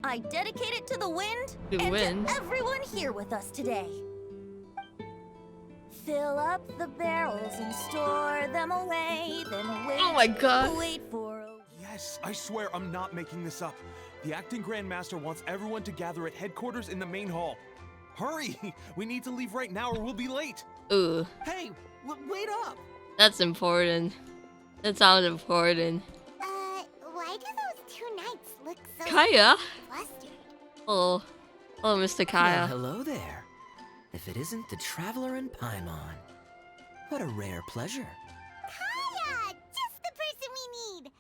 I dedicate it to the wind The and wind? to everyone here with us today. Fill up the barrels and store them away, then wait. Oh my god. Wait for. Yes, I swear I'm not making this up. The acting Grandmaster wants everyone to gather at headquarters in the main hall. Hurry! We need to leave right now or we'll be late. Ooh, Hey, wait up! that's important. That sounds important. Why do those two knights look so Kaya? flustered? Oh, Mr. Well, Kaya. hello there. If it isn't the Traveler and Paimon. What a rare pleasure. Kaya! Just the person we need!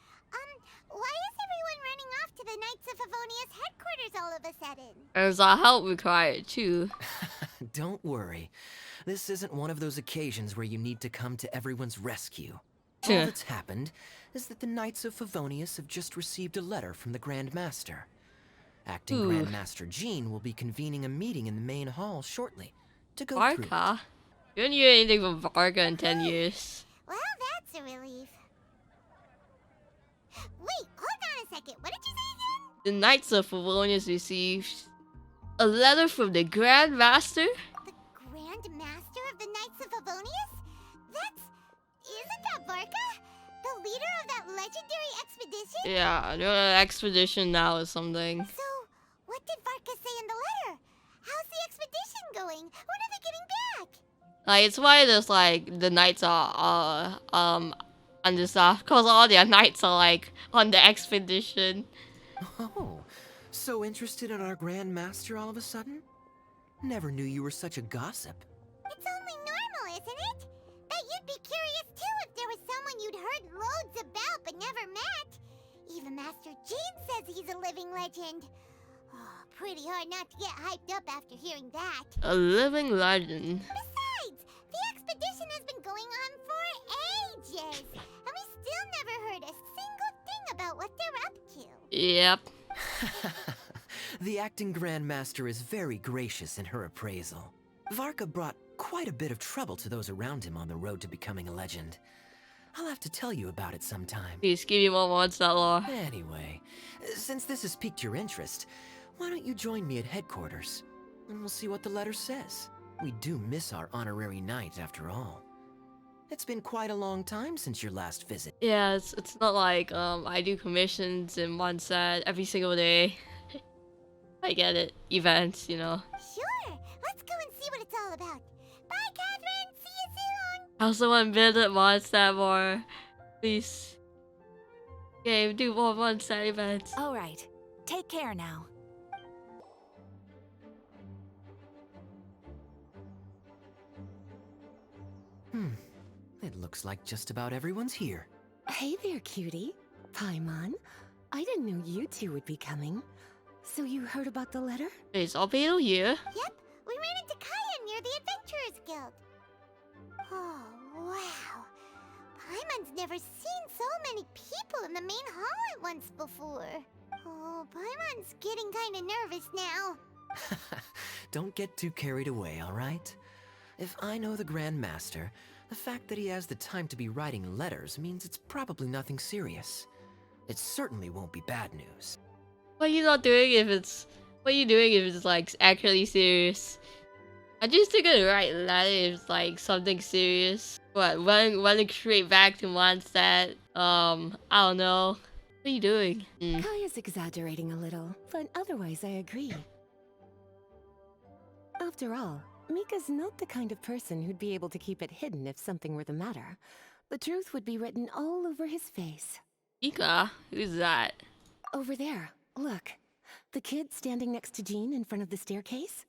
Why is everyone running off to the Knights of Favonia's headquarters all of a sudden? There's a help required too. Don't worry. This isn't one of those occasions where you need to come to everyone's rescue. All Yeah. that's happened is that the Knights of Favonius have just received a letter from the Grand Master. Acting Ooh. Grand Master Jean will be convening a meeting in the main hall shortly to go through it. Varka? You haven't heard anything from Varka in 10 years. Well, that's a relief. Wait, hold on a second. What did you say again? The Knights of Favonius received a letter from the Grand Master? The Grand Master of the Knights of Favonius? Isn't that Varka? The leader of that legendary expedition? Yeah, they're on an expedition now or something. So, what did Varka say in the letter? How's the expedition going? When are they getting back? Like, it's why there's like the knights are on this stuff, cause all their knights are like on the expedition. Oh, so interested in our Grand Master all of a sudden? Never knew you were such a gossip. It's only normal, isn't it? Bet you'd be curious too if there was someone you'd heard loads about but never met. Even Master Jean says he's a living legend. Oh, pretty hard not to get hyped up after hearing that. A living legend. Besides, the expedition has been going on for ages, and we still never heard a single thing about what they're up to. Yep. The acting Grand Master is very gracious in her appraisal. Varka brought quite a bit of trouble to those around him on the road to becoming a legend. I'll have to tell you about it sometime. Please give me more monster lore. Anyway, since this has piqued your interest, why don't you join me at headquarters? And we'll see what the letter says. We do miss our honorary knight after all. It's been quite a long time since your last visit. Yeah, it's not like I do commissions in one set every single day. I get it. Events, you know. Sure, let's go and see what it's all about. Bye, Catherine. See you soon. I also want to visit Mondstadt more. Please. Okay, do more Mondstadt events. All right. Take care now. It looks like just about everyone's here. Hey there, cutie. Paimon. I didn't know you two would be coming. So you heard about the letter? It's all Beetle here. Yep, we ran into Kaya near the Adventurers Guild. Oh, wow. Paimon's never seen so many people in the main hall at once before. Oh, Paimon's getting kinda nervous now. Don't get too carried away, all right? If I know the Grand Master, the fact that he has the time to be writing letters means it's probably nothing serious. It certainly won't be bad news. What are you not doing if it's... What are you doing if it's like actually serious? I just think gonna write letter if it's like something serious. What, running straight back to Mondstadt? I don't know. What are you doing? Kaya's exaggerating a little, but otherwise I agree. After all, Mika's not the kind of person who'd be able to keep it hidden if something were the matter. The truth would be written all over his face. Ika? Who's that? Over there, look. The kid standing next to Jean in front of the staircase?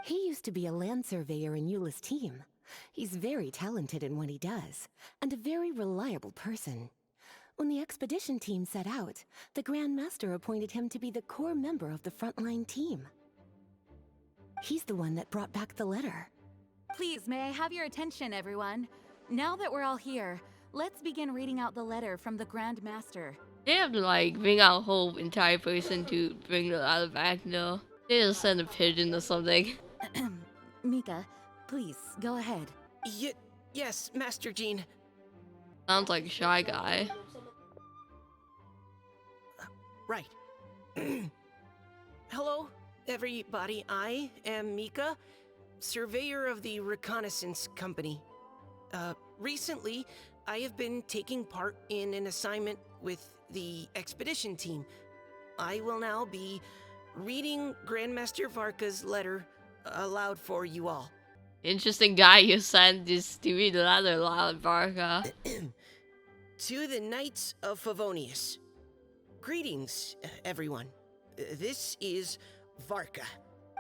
He used to be a land surveyor in Eula's team. He's very talented in what he does, and a very reliable person. When the expedition team set out, the Grand Master appointed him to be the core member of the frontline team. He's the one that brought back the letter. Please, may I have your attention, everyone? Now that we're all here, let's begin reading out the letter from the Grand Master. They have to like bring out a whole entire person to bring the letter back, no? They just send a pigeon or something. Mika, please, go ahead. Yes, Master Jean. Sounds like a shy guy. Right. everybody. I am Mika, surveyor of the Reconnaissance Company. Recently, I have been taking part in an assignment with the expedition team. I will now be reading Grandmaster Varka's letter aloud for you all. Interesting guy you sent this to read the letter aloud, Varka. To the Knights of Favonius. Greetings, everyone. This is Varka.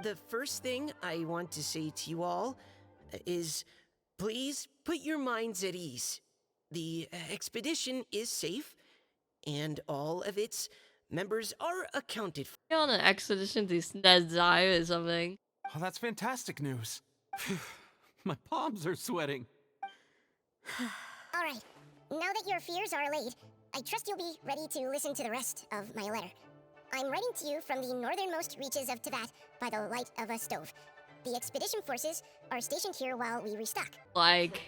The first thing I want to say to you all is please put your minds at ease. The expedition is safe, and all of its members are accounted for. You're on an expedition to Snezire or something. Oh, that's fantastic news. My palms are sweating. Alright, now that your fears are allayed, I trust you'll be ready to listen to the rest of my letter. I'm writing to you from the northernmost reaches of Teyvat by the light of a stove. The expedition forces are stationed here while we restock. Like,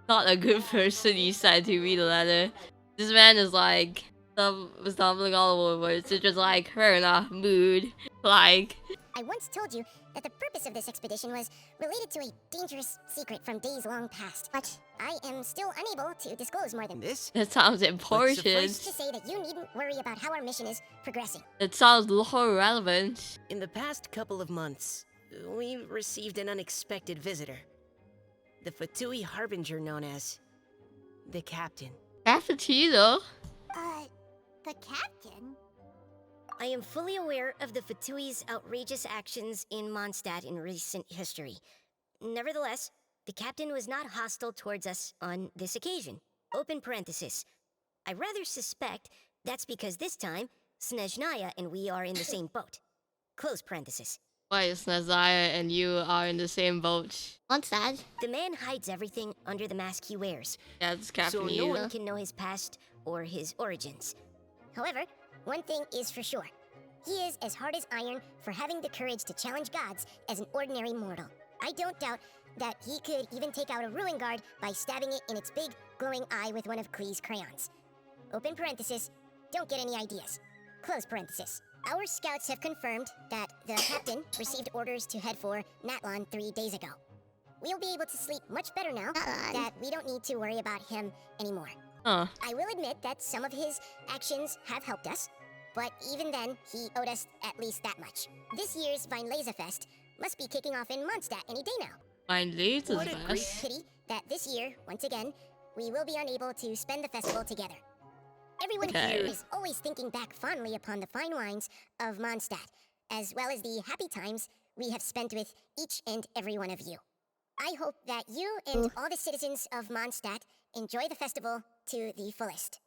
not a good person you said to read a letter. This man is like, stumbling all over words. It's just like, her in a mood. Like, I once told you that the purpose of this expedition was related to a dangerous secret from days long past. But I am still unable to disclose more than This that sounds to important. say that you needn't worry about how our mission is progressing. It sounds lore relevant. in the past couple of months, we received an unexpected visitor. The Fatui Harbinger known as the Captain. Cappuccino? The captain? I am fully aware of the Fatui's outrageous actions in Mondstadt in recent history. Nevertheless, the captain was not hostile towards us on this occasion. Open parenthesis. I rather suspect that's because this time, Snezhnaya and we are in the same boat. Close parenthesis. Why is Snezire and you are in the same boat? What's that? The man hides everything under the mask he wears, Yeah, it's so no Cappuccino. one can know his past or his origins. However, one thing is for sure. He is as hard as iron for having the courage to challenge gods as an ordinary mortal. I don't doubt that he could even take out a ruin guard by stabbing it in its big, glowing eye with one of Klee's crayons. Open parenthesis, don't get any ideas. Close parenthesis. Our scouts have confirmed that the captain received orders to head for Natlon 3 days ago. We'll be able to sleep much better now that we don't need to worry about him anymore. Huh. I will admit that some of his actions have helped us, but even then, he owed us at least that much. This year's Weinlesefest must be kicking off in Mondstadt any day now. Mine leads is What a great best. Pity that this year, once again, we will be unable to spend the festival together. Everyone Okay. here is always thinking back fondly upon the fine wines of Mondstadt, as well as the happy times we have spent with each and every one of you. I hope that you and all the citizens of Mondstadt enjoy the festival to the fullest.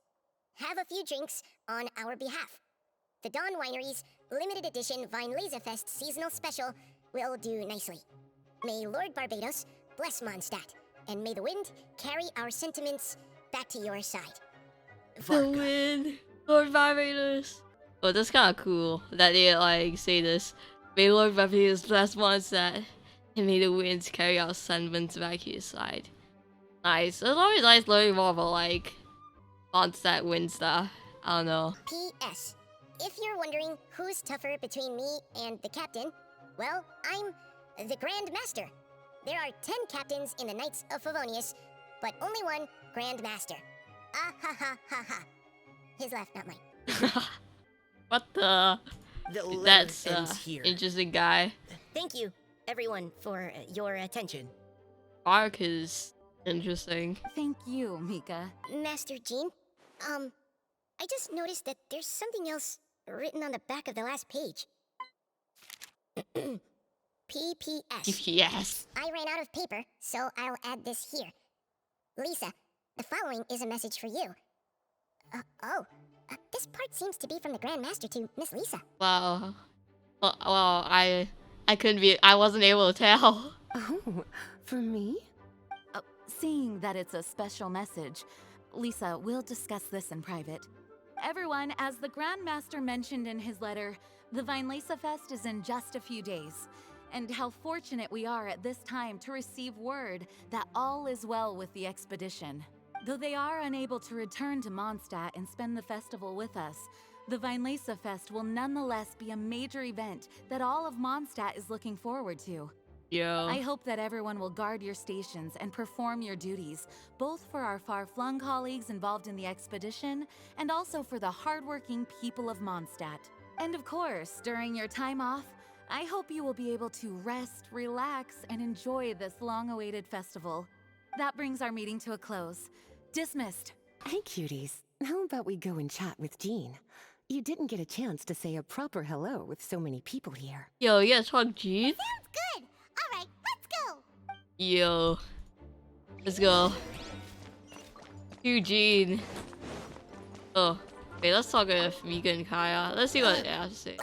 Have a few drinks on our behalf. The Dawn Winery's limited edition Weinlesefest seasonal special will do nicely. May Lord Barbados bless Mondstadt, and may the wind carry our sentiments back to your side. The wind, Lord Barbados. Oh, that's kind of cool that they like say this. May Lord Barbados bless Mondstadt, and may the winds carry our sentiments back to your side. Nice. It's always nice learning more about like Mondstadt wind stuff. I don't know. P.S. If you're wondering who's tougher between me and the captain, well, I'm the Grand Master. There are 10 captains in the Knights of Favonius, but only one Grand Master. Ah ha ha ha ha. His laugh, not mine. What the? The letter That's ends here. interesting guy. Thank you, everyone, for your attention. Arc is interesting. Thank you, Mika. Master Jean, I just noticed that there's something else written on the back of the last page. P.P.S. Yes. I ran out of paper, so I'll add this here. Lisa, the following is a message for you. This part seems to be from the Grand Master to Miss Lisa. Wow. Well, I couldn't be. I wasn't able to tell. Oh, for me? Seeing that it's a special message, Lisa, we'll discuss this in private. Everyone, as the Grand Master mentioned in his letter, the Weinlesefest is in just a few days. And how fortunate we are at this time to receive word that all is well with the expedition. Though they are unable to return to Mondstadt and spend the festival with us, the Weinlesefest will nonetheless be a major event that all of Mondstadt is looking forward to. Yo. I hope that everyone will guard your stations and perform your duties, both for our far-flung colleagues involved in the expedition and also for the hardworking people of Mondstadt. And of course, during your time off, I hope you will be able to rest, relax, and enjoy this long-awaited festival. That brings our meeting to a close. Dismissed. Hey, cuties. How about we go and chat with Jean? You didn't get a chance to say a proper hello with so many people here. Yo, you gotta talk Jean? Sounds good. All right, let's go. Yo. Let's go. Eugene. Oh. Wait, let's talk with Mika and Kaya. Let's see what they have to say.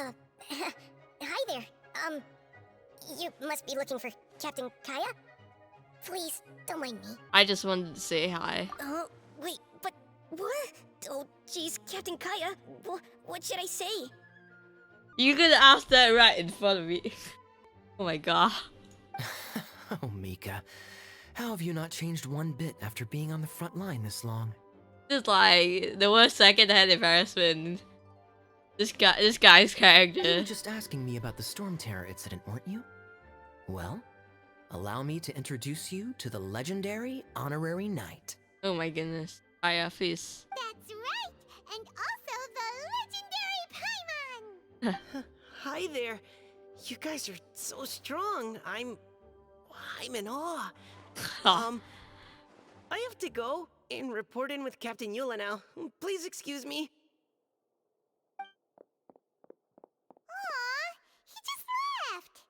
Hi there. You must be looking for Captain Kaya? Please, don't mind me. I just wanted to say hi. Oh, wait, but what? Oh, jeez, Captain Kaya, what should I say? You could ask that right in front of me. Oh my god. Oh, Mika. How have you not changed one bit after being on the front line this long? Just like the worst second-hand embarrassment. This guy's You character. were just asking me about the Storm Terror incident, weren't you? Well, allow me to introduce you to the legendary Honorary Knight. Oh my goodness. Kaya, please. That's right. And also the legendary Paimon. Hi there. You guys are so strong. I'm in awe. I have to go and report in with Captain Eula now. Please excuse me. Aw, he just left.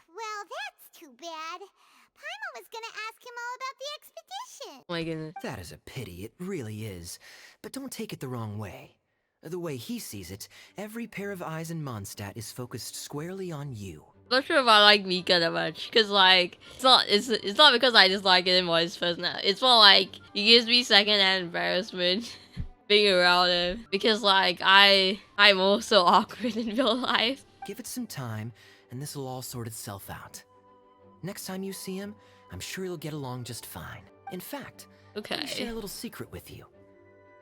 Well, that's too bad. Paimon was gonna ask him all about the expedition. Oh my goodness. That is a pity, it really is. But don't take it the wrong way. The way he sees it, every pair of eyes in Mondstadt is focused squarely on you. I'm not sure if I like Mika that much, cause like it's not because I dislike him or his personality. It's more like he gives me second-hand embarrassment being around him because like I'm also awkward in real life. Give it some time, and this will all sort itself out. Next time you see him, I'm sure you'll get along just fine. In fact, let me share a Okay. little secret with you.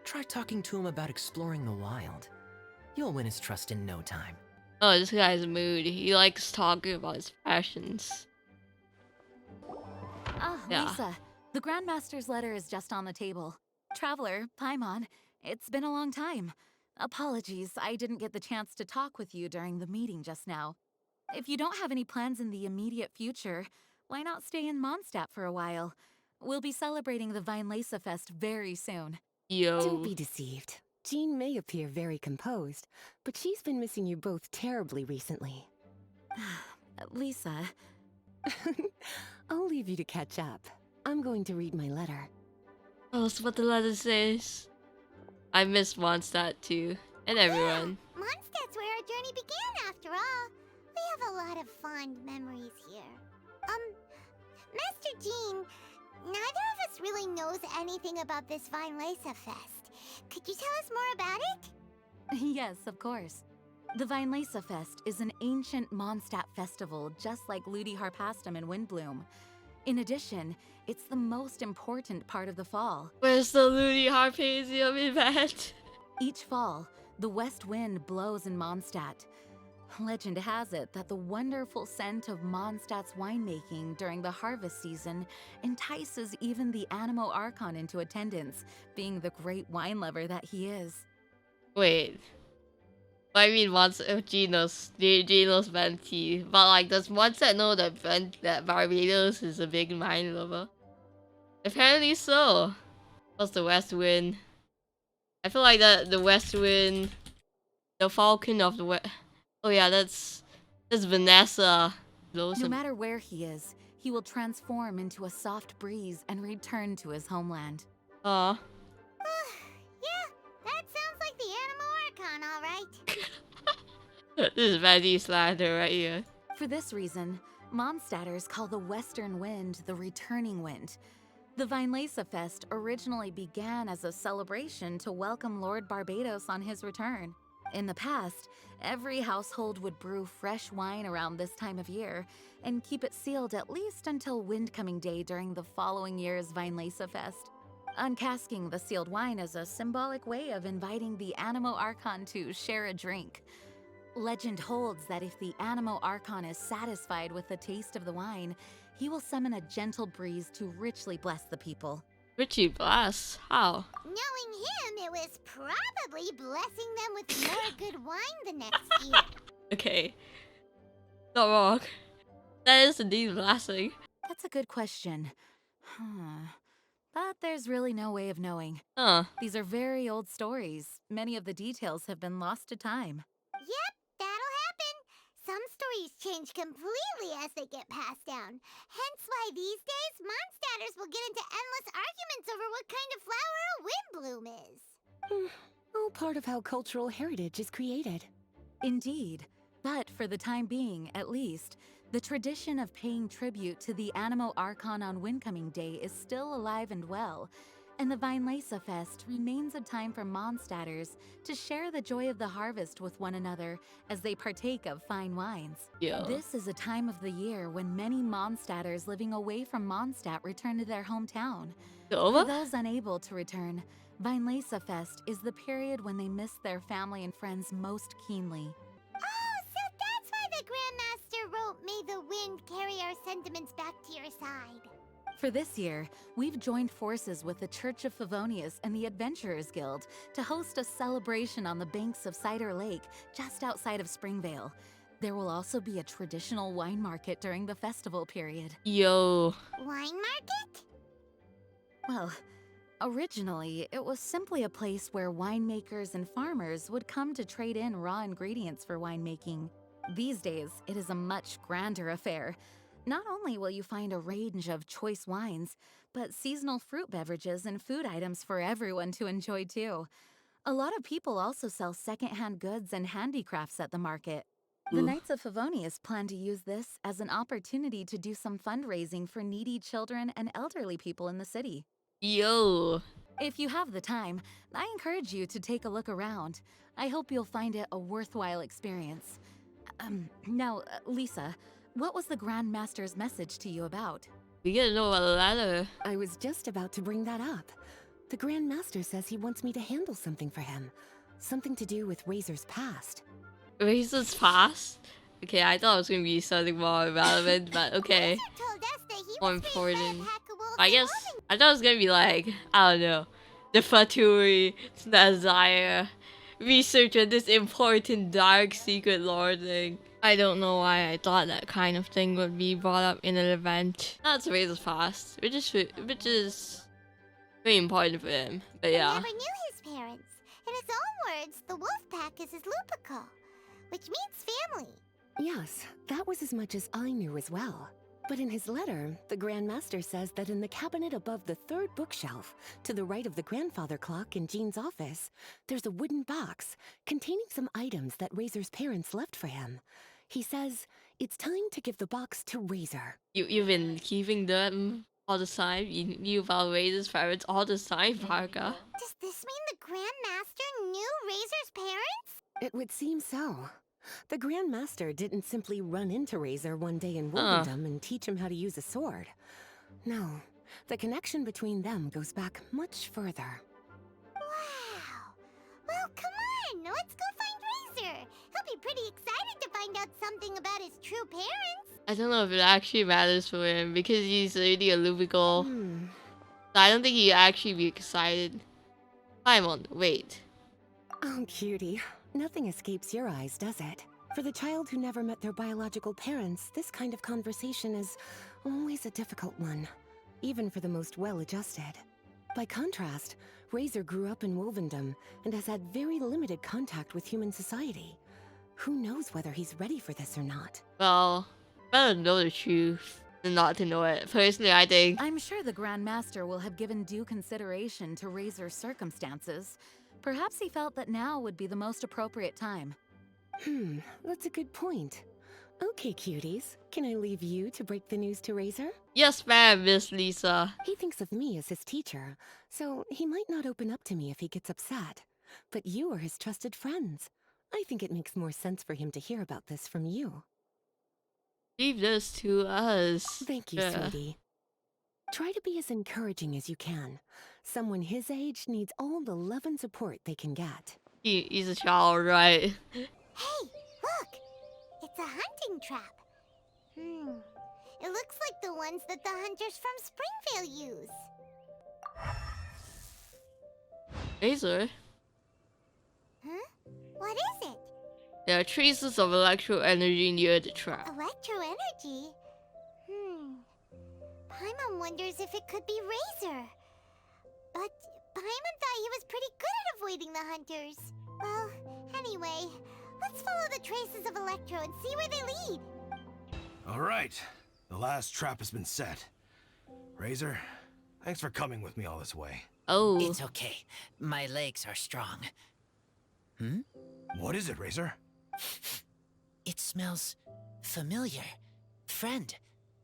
Try talking to him about exploring the wild. You'll win his trust in no time. Oh, this guy's mood. He likes talking about his passions. Ah, Yeah. Lisa, the Grandmaster's letter is just on the table. Traveler, Paimon, it's been a long time. Apologies, I didn't get the chance to talk with you during the meeting just now. If you don't have any plans in the immediate future, why not stay in Mondstadt for a while? We'll be celebrating the Weinlesefest very soon. Yo. Don't be deceived. Jean may appear very composed, but she's been missing you both terribly recently. Lisa, I'll leave you to catch up. I'm going to read my letter. Oh, that's what the letter says. I miss Mondstadt too, and everyone. Mondstadt's where our journey began, after all. We have a lot of fond memories here. Master Jean, neither of us really knows anything about this Weinlesefest. Could you tell us more about it? yes, of course. The Weinlesefest is an ancient Mondstadt festival just like Ludi Harpastum and Windbloom. In addition, it's the most important part of the fall. Where's the Ludi Harpasium event? Each fall, the west wind blows in Mondstadt. Legend has it that the wonderful scent of Mondstadt's winemaking during the harvest season entices even the Animo Archon into attendance, being the great wine lover that he is. Wait. I mean, Genos Venti, but like, does Mondstadt know that Barbados is a big wine lover? Apparently so. Plus the West Wind. I feel like the West Wind, the Falcon of the West. Oh yeah, that's Vanessa. No matter where he is, he will transform into a soft breeze and return to his homeland. Aw. Yeah, that sounds like the Animo Archon, all right. This is Venti slander right here. For this reason, Mondstadters call the western wind the returning wind. The Weinlesefest originally began as a celebration to welcome Lord Barbados on his return. In the past, every household would brew fresh wine around this time of year and keep it sealed at least until Windcoming Day during the following year's Weinlesefest. Uncasking the sealed wine is a symbolic way of inviting the Animo Archon to share a drink. Legend holds that if the Animo Archon is satisfied with the taste of the wine, he will summon a gentle breeze to richly bless the people. Richie bless? How? Knowing him, it was probably blessing them with more good wine the next year. Okay. Not wrong. That is indeed blessing. That's a good question. But there's really no way of knowing. Huh. These are very old stories. Many of the details have been lost to time. Yep, that'll happen. Some stories change completely as they get passed down. Hence why these days, Mondstadters will get into endless arguments over what kind of flower a windbloom is. All part of how cultural heritage is created. Indeed. But for the time being, at least, the tradition of paying tribute to the Animo Archon on Windcoming Day is still alive and well, and the Weinlesefest remains a time for Mondstadters to share the joy of the harvest with one another as they partake of fine wines. Yo. This is a time of the year when many Mondstadters living away from Mondstadt return to their hometown. For Over? those unable to return, Weinlesefest is the period when they miss their family and friends most keenly. Oh, so that's why the Grandmaster wrote, "May the wind carry our sentiments back to your side." For this year, we've joined forces with the Church of Favonius and the Adventurers Guild to host a celebration on the banks of Cider Lake, just outside of Springvale. There will also be a traditional wine market during the festival period. Yo. Wine market? Well, originally, it was simply a place where winemakers and farmers would come to trade in raw ingredients for winemaking. These days, it is a much grander affair. Not only will you find a range of choice wines, but seasonal fruit beverages and food items for everyone to enjoy too. A lot of people also sell secondhand goods and handicrafts at the market. The Ooh. Knights of Favonius plan to use this as an opportunity to do some fundraising for needy children and elderly people in the city. Yo. If you have the time, I encourage you to take a look around. I hope you'll find it a worthwhile experience. Now, Lisa, what was the Grandmaster's message to you about? We get to know a letter. I was just about to bring that up. The Grand Master says he wants me to handle something for him. Something to do with Razor's past. Razor's past? Okay, I thought it was gonna be something more relevant, but okay. Razor told us that he More was raised important. by a pack of wolves I in guess Wolven- I thought it was gonna be like, I don't know, the Fatui, Snazire, researcher this important dark secret lore thing. I don't know why I thought that kind of thing would be brought up in an event. That's Razor's past, which is very important for him. But He yeah. never knew his parents. In his own words, the wolf pack is his lupico, which means family. Yes, that was as much as I knew as well. But in his letter, the Grand Master says that in the cabinet above the third bookshelf, to the right of the grandfather clock in Jean's office, there's a wooden box containing some items that Razor's parents left for him. He says it's time to give the box to Razor. You've been keeping them all the time. You knew about Razor's parents all the time, Parker. Does this mean the Grandmaster knew Razor's parents? It would seem so. The Grand Master didn't simply run into Razor one day in Wolvendom and teach him how to use a sword. No, the connection between them goes back much further. Wow. Well, come on. Let's go find Razor. He'll be pretty excited to find out something about his true parents. I don't know if it actually matters for him because he's already a Lubical. Hmm. So I don't think he'd actually be excited. Paimon, wait. Oh, cutie. Nothing escapes your eyes, does it? For the child who never met their biological parents, this kind of conversation is always a difficult one, even for the most well-adjusted. By contrast, Razor grew up in Wolvendom and has had very limited contact with human society. Who knows whether he's ready for this or not? Well, better know the truth than not to know it. Personally, I think. I'm sure the Grand Master will have given due consideration to Razor's circumstances. Perhaps he felt that now would be the most appropriate time. That's a good point. Okay, cuties. Can I leave you to break the news to Razor? Yes, ma'am, Miss Lisa. He thinks of me as his teacher, so he might not open up to me if he gets upset. But you are his trusted friends. I think it makes more sense for him to hear about this from you. Leave this to us. Thank you, Yeah. sweetie. Try to be as encouraging as you can. Someone his age needs all the love and support they can get. He's a child, right? Hey, look! It's a hunting trap. It looks like the ones that the hunters from Springvale use. Razor. Huh? What is it? There are traces of electro energy near the trap. Electro energy? Paimon wonders if it could be Razor. But Paimon thought he was pretty good at avoiding the hunters. Well, anyway, let's follow the traces of Electro and see where they lead. All right, the last trap has been set. Razor, thanks for coming with me all this way. Oh. It's okay. My legs are strong. What is it, Razor? It smells familiar. Friend,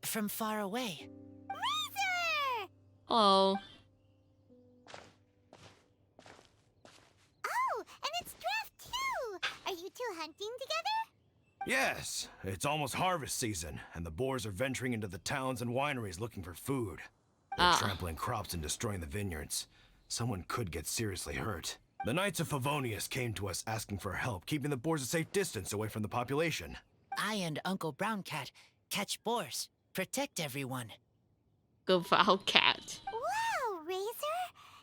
from far away. Razor! Oh. Oh, and it's Draft too! Are you two hunting together? Yes, it's almost harvest season, and the boars are venturing into the towns and wineries looking for food. They're trampling crops and destroying the vineyards. Someone could get seriously hurt. The Knights of Favonius came to us asking for help, keeping the boars a safe distance away from the population. I and Uncle Brown Cat catch boars, protect everyone. Go foul cat. Wow, Razor!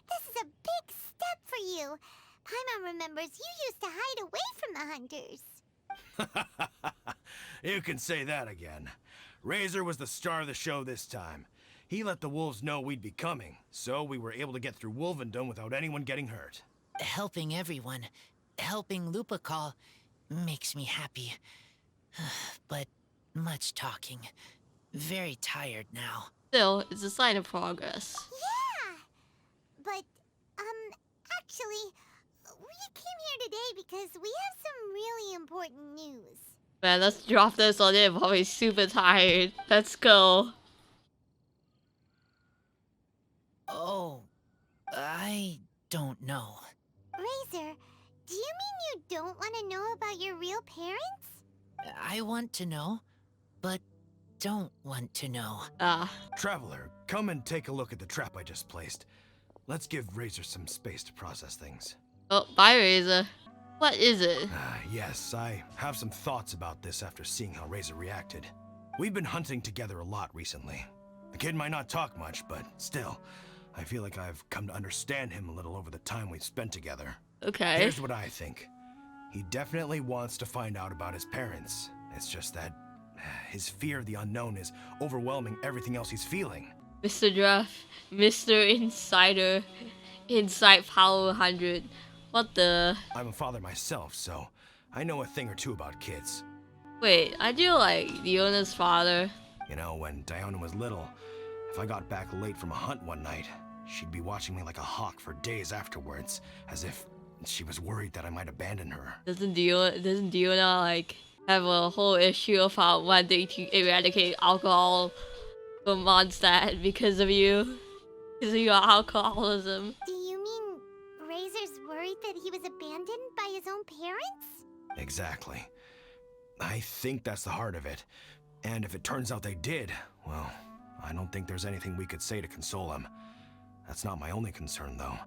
This is a big step for you. Paimon remembers you used to hide away from the hunters. You can say that again. Razor was the star of the show this time. He let the wolves know we'd be coming, so we were able to get through Wolvendom without anyone getting hurt. Helping everyone, helping Lupical, makes me happy. But much talking. Very tired now. Still, it's a sign of progress. Yeah! But, actually, we came here today because we have some really important news. Man, let's drop this on it while he's super tired. Let's go. Oh, I don't know. Razor, do you mean you don't want to know about your real parents? I want to know, but don't want to know. Traveler, come and take a look at the trap I just placed. Let's give Razor some space to process things. Oh, bye, Razor. What is it? Yes, I have some thoughts about this after seeing how Razor reacted. We've been hunting together a lot recently. The kid might not talk much, but still, I feel like I've come to understand him a little over the time we've spent together. Okay. Here's what I think. He definitely wants to find out about his parents. It's just that his fear of the unknown is overwhelming everything else he's feeling. Mr. Draft, Mr. Insider, Insight Power 100. What the? I'm a father myself, so I know a thing or two about kids. Wait, I do like Diona's father. You know, when Diona was little, if I got back late from a hunt one night, she'd be watching me like a hawk for days afterwards, as if she was worried that I might abandon her. Doesn't Diona like have a whole issue about wanting to eradicate alcohol from Mondstadt because of you? Because of your alcoholism. Do you mean Razor's worried that he was abandoned by his own parents? Exactly. I think that's the heart of it. And if it turns out they did, well, I don't think there's anything we could say to console him. That's not my only concern, though.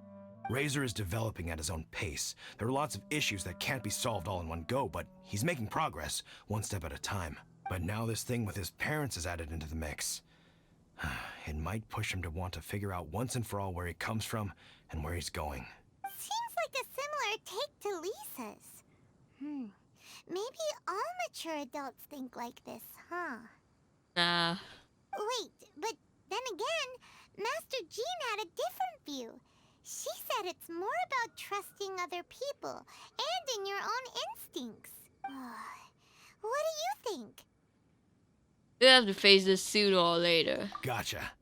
Razor is developing at his own pace. There are lots of issues that can't be solved all in one go, but he's making progress, one step at a time. But now this thing with his parents is added into the mix. It might push him to want to figure out once and for all where he comes from and where he's going. Seems like a similar take to Lisa's. Maybe all mature adults think like this, huh? Nah. Wait, but then again, Master Jean had a different view. She said it's more about trusting other people and in your own instincts. What do you think? We have to face this sooner or later. Gotcha.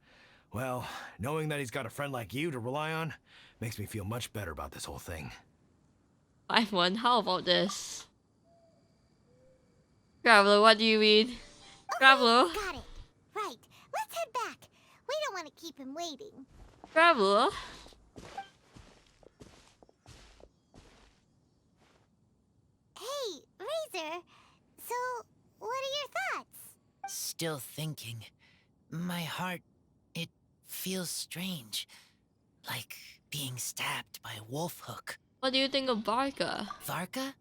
Well, knowing that he's got a friend like you to rely on makes me feel much better about this whole thing. 5-1, how about this? Traveler, what do you mean? Okay, Traveler? got it. Right, let's head back. We don't want to keep him waiting. Traveler? Hey, Razor. So, what are your thoughts? Still thinking. My heart, it feels strange. Like being stabbed by a wolf hook. What do you think of Barca? Varka?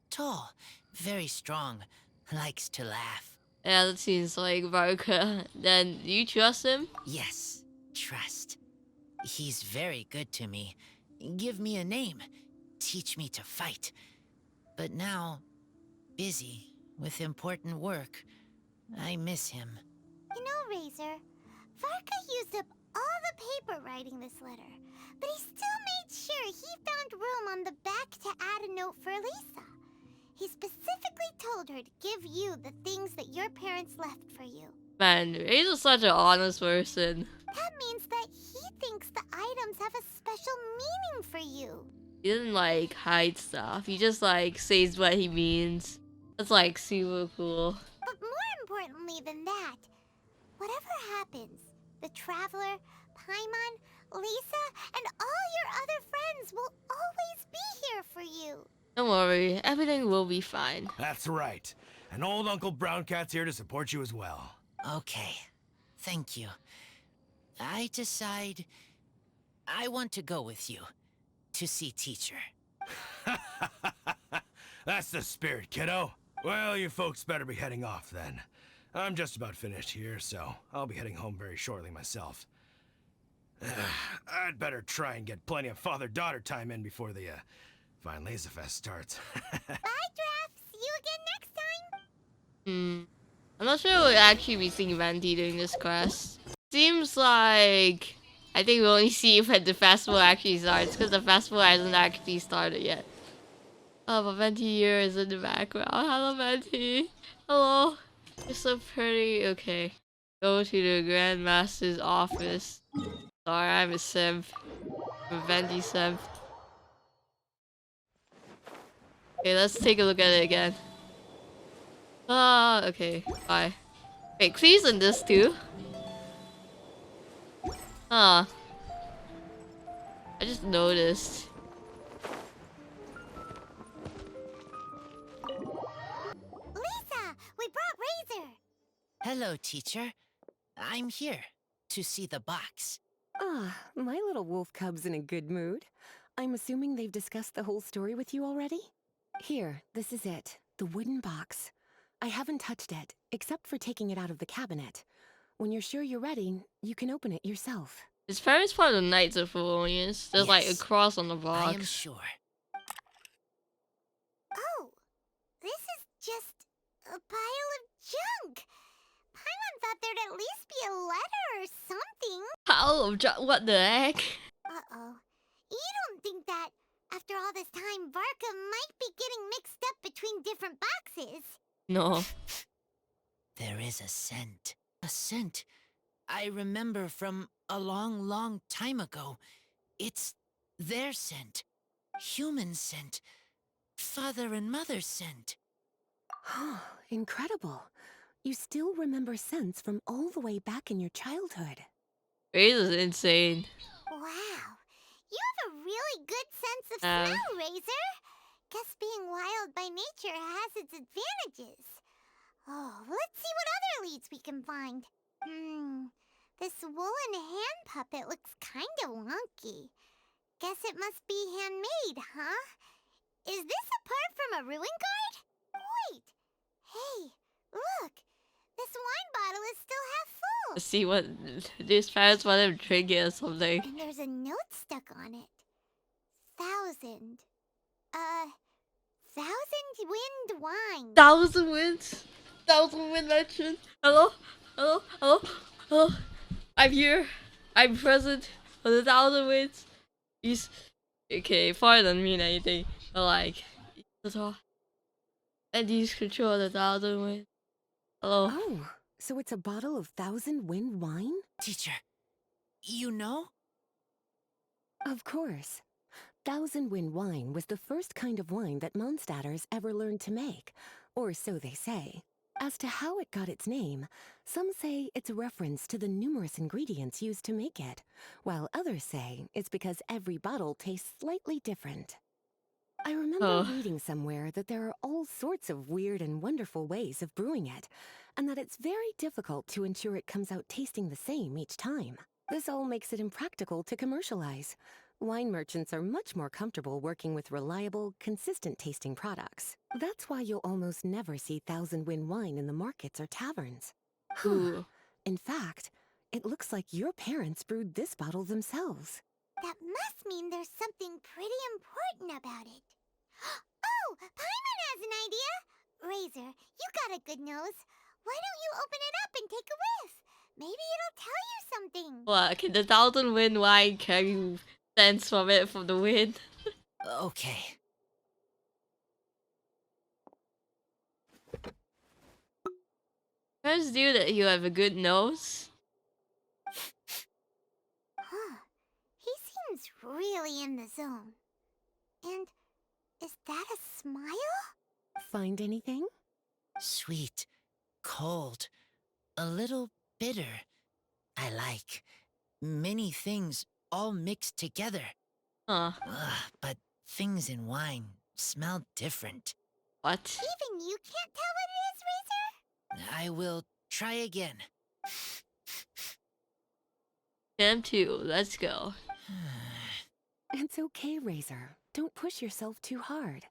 Tall, very strong, likes to laugh. Yeah, that seems like Barca. Then do you trust him? Yes, trust. He's very good to me. Give me a name. Teach me to fight. But now, busy with important work. I miss him. You know, Razor, Varka used up all the paper writing this letter, but he still made sure he found room on the back to add a note for Lisa. He specifically told her to give you the things that your parents left for you. Man, he's such an honest person. That means that he thinks the items have a special meaning for you. He doesn't like hide stuff. He just like says what he means. That's like super cool. But more importantly than that, whatever happens, the Traveler, Paimon, Lisa, and all your other friends will always be here for you. Don't worry, everything will be fine. That's right. And old Uncle Brown Cat's here to support you as well. Okay, thank you. I decide I want to go with you to see teacher. That's the spirit, kiddo. Well, you folks better be heading off then. I'm just about finished here, so I'll be heading home very shortly myself. I'd better try and get plenty of father-daughter time in before the Weinlesefest starts. Bye, Draf. See you again next time. I'm not sure we'll actually be seeing Venti during this quest. Seems like I think we'll only see when the festival actually starts, because the festival hasn't actually started yet. Oh, but Venti here is in the background. Hello, Venti. Hello. You're so pretty. Okay. Go to the Grand Master's office. Sorry, I'm a simp. I'm a Venti simp. Okay, let's take a look at it again. Okay. Bye. Wait, Clee's in this too? Huh. I just noticed. Lisa, we brought Razor. Hello, teacher. I'm here to see the box. Ah, my little wolf cub's in a good mood. I'm assuming they've discussed the whole story with you already? Here, this is it. The wooden box. I haven't touched it, except for taking it out of the cabinet. When you're sure you're ready, you can open it yourself. His parents part of the Knights of Felonious. There's like a Yes, cross on the box. I am sure. Oh, this is just a pile of junk. Paimon thought there'd at least be a letter or something. What the heck? Uh-oh. You don't think that, after all this time, Varka might be getting mixed up between different boxes? No. There is a scent. A scent I remember from a long, long time ago. It's their scent. Human scent. Father and mother scent. Incredible. You still remember scents from all the way back in your childhood. This is insane. Wow. You have a really good sense of smell, Razor. Guess being wild by nature has its advantages. Oh, let's see what other leads we can find. This woolen hand puppet looks kind of wonky. Guess it must be handmade, huh? Is this a part from a ruin guard? Wait. Hey, look. This wine bottle is still half full. Let's see what these parents want him to drink it or something. And there's a note stuck on it. 1,000. 1,000 wind wine. 1,000 winds? 1,000 wind mentioned? Hello? Hello? Hello? Hello? I'm here. I'm present for the 1,000 winds. He's okay, fire doesn't mean anything. But like that's all. And he's control the 1,000 winds. Hello? Oh, so it's a bottle of 1,000 wind wine? Teacher, you know? Of course. 1,000 wind wine was the first kind of wine that Mondstadters ever learned to make, or so they say. As to how it got its name, some say it's a reference to the numerous ingredients used to make it, while others say it's because every bottle tastes slightly different. I remember Oh. reading somewhere that there are all sorts of weird and wonderful ways of brewing it, and that it's very difficult to ensure it comes out tasting the same each time. This all makes it impractical to commercialize. Wine merchants are much more comfortable working with reliable, consistent tasting products. That's why you'll almost never see Thousand Wind wine in the markets or taverns. Ooh. In fact, it looks like your parents brewed this bottle themselves. That must mean there's something pretty important about it. Oh, Paimon has an idea! Razor, you got a good nose. Why don't you open it up and take a whiff? Maybe it'll tell you something. What? Can the Thousand Wind wine carry sense from it from the wind? Okay. Parents do that you have a good nose. Huh. He seems really in the zone. And is that a smile? Find anything? Sweet, cold, a little bitter. I like many things all mixed together. Huh. But things in wine smell different. What? Even you can't tell what it is, Razor? I will try again. Them too. Let's go. It's okay, Razor. Don't push yourself too hard.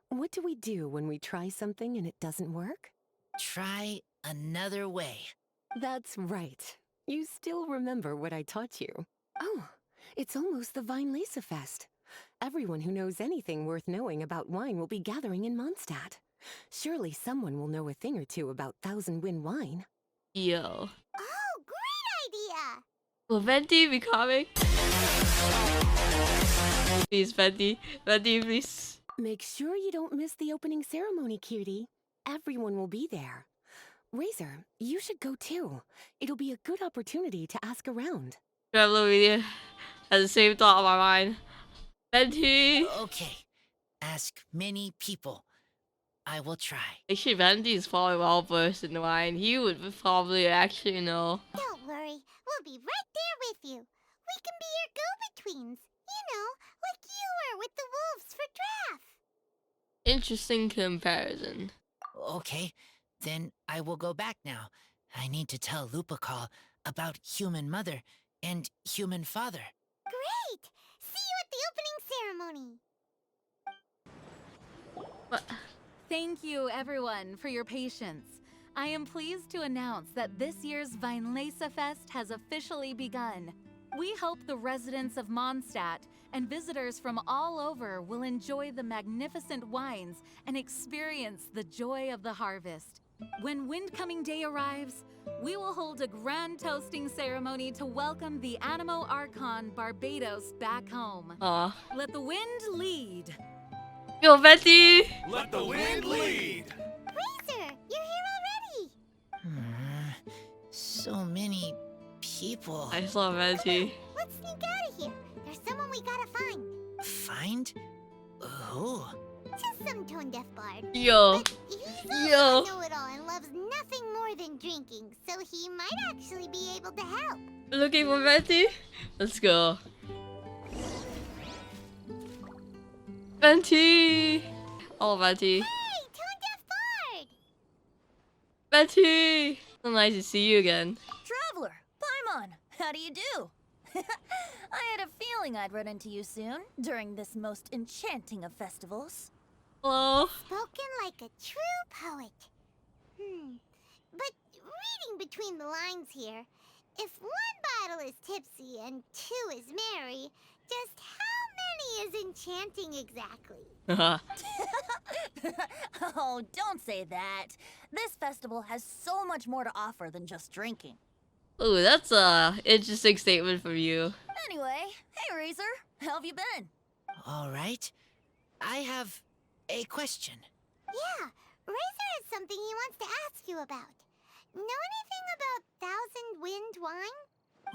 What do we do when we try something and it doesn't work? Try another way. That's right. You still remember what I taught you. Oh, it's almost the Weinlesefest. Everyone who knows anything worth knowing about wine will be gathering in Mondstadt. Surely someone will know a thing or two about Thousand Wind wine. Yo. Oh, great idea! Will Venti be coming? Please, Venti. Venti, please. Make sure you don't miss the opening ceremony, cutie. Everyone will be there. Razor, you should go too. It'll be a good opportunity to ask around. Traveler Media has the same thought on my mind. Venti! Okay. Ask many people. I will try. Actually, Venti is probably well versed in wine. He would probably actually know. Don't worry, we'll be right there with you. We can be your go-betweens. You know, like you were with the wolves for draft. Interesting comparison. Okay, then I will go back now. I need to tell Lupacall about human mother and human father. Great! See you at the opening ceremony. What? Thank you, everyone, for your patience. I am pleased to announce that this year's Weinlesefest has officially begun. We hope the residents of Mondstadt and visitors from all over will enjoy the magnificent wines and experience the joy of the harvest. When Windcoming Day arrives, we will hold a grand toasting ceremony to welcome the Animo Archon Barbados back home. Aw. Let the wind lead. Yo, Venti! Let the wind lead! Razor, you're here already. So many people. I saw Venti. Let's sneak out of here. There's someone we gotta find. Find? Who? Just some tone-deaf bard. Yo. But he's Yo. also a know-it-all and loves nothing more than drinking, so he might actually be able to help. Looking for Venti? Let's go. Venti! Oh, Venti. Hey, tone-deaf bard! Venti! So nice to see you again. Traveler, Paimon, how do you do? I had a feeling I'd run into you soon, during this most enchanting of festivals. Hello. Spoken like a true poet. But reading between the lines here, if one bottle is tipsy and two is merry, just how many is enchanting exactly? Oh, don't say that. This festival has so much more to offer than just drinking. Ooh, that's a interesting statement from you. Anyway, hey Razor, how have you been? All right. I have a question. Yeah, Razor has something he wants to ask you about. Know anything about Thousand Wind wine?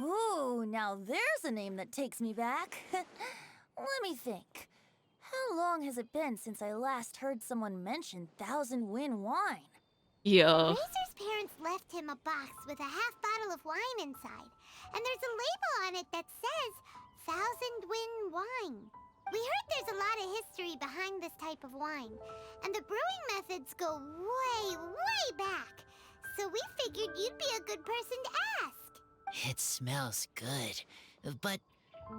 Ooh, now there's a name that takes me back. Let me think. How long has it been since I last heard someone mention Thousand Wind wine? Yo. Razor's parents left him a box with a half bottle of wine inside, and there's a label on it that says Thousand Wind wine. We heard there's a lot of history behind this type of wine, and the brewing methods go way, way back. So we figured you'd be a good person to ask. It smells good, but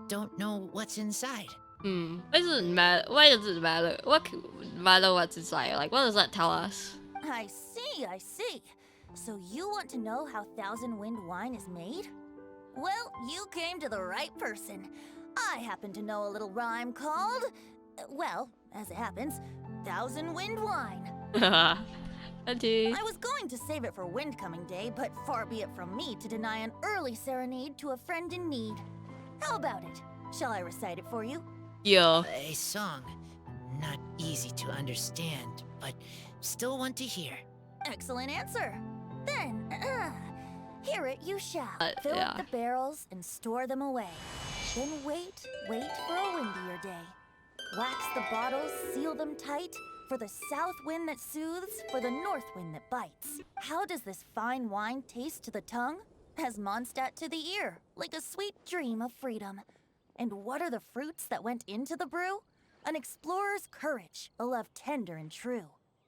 don't know what's inside. Why does it matter? Why does it matter? What matter what's inside? Like, what does that tell us? I see. So you want to know how Thousand Wind wine is made? Well, you came to the right person. I happen to know a little rhyme called, well, as it happens, Thousand Wind wine. Venti. I was going to save it for Windcoming Day, but far be it from me to deny an early serenade to a friend in need. How about it? Shall I recite it for you? Yo. A song. Not easy to understand, but still want to hear. Excellent answer. Then, hear it you shall. Fill yeah. up the barrels and store them away. Then wait for a windier day. Wax the bottles, seal them tight, for the south wind that soothes, for the north wind that bites. How does this fine wine taste to the tongue? As Mondstadt to the ear, like a sweet dream of freedom. And what are the fruits that went into the brew? An explorer's courage, a love tender and true.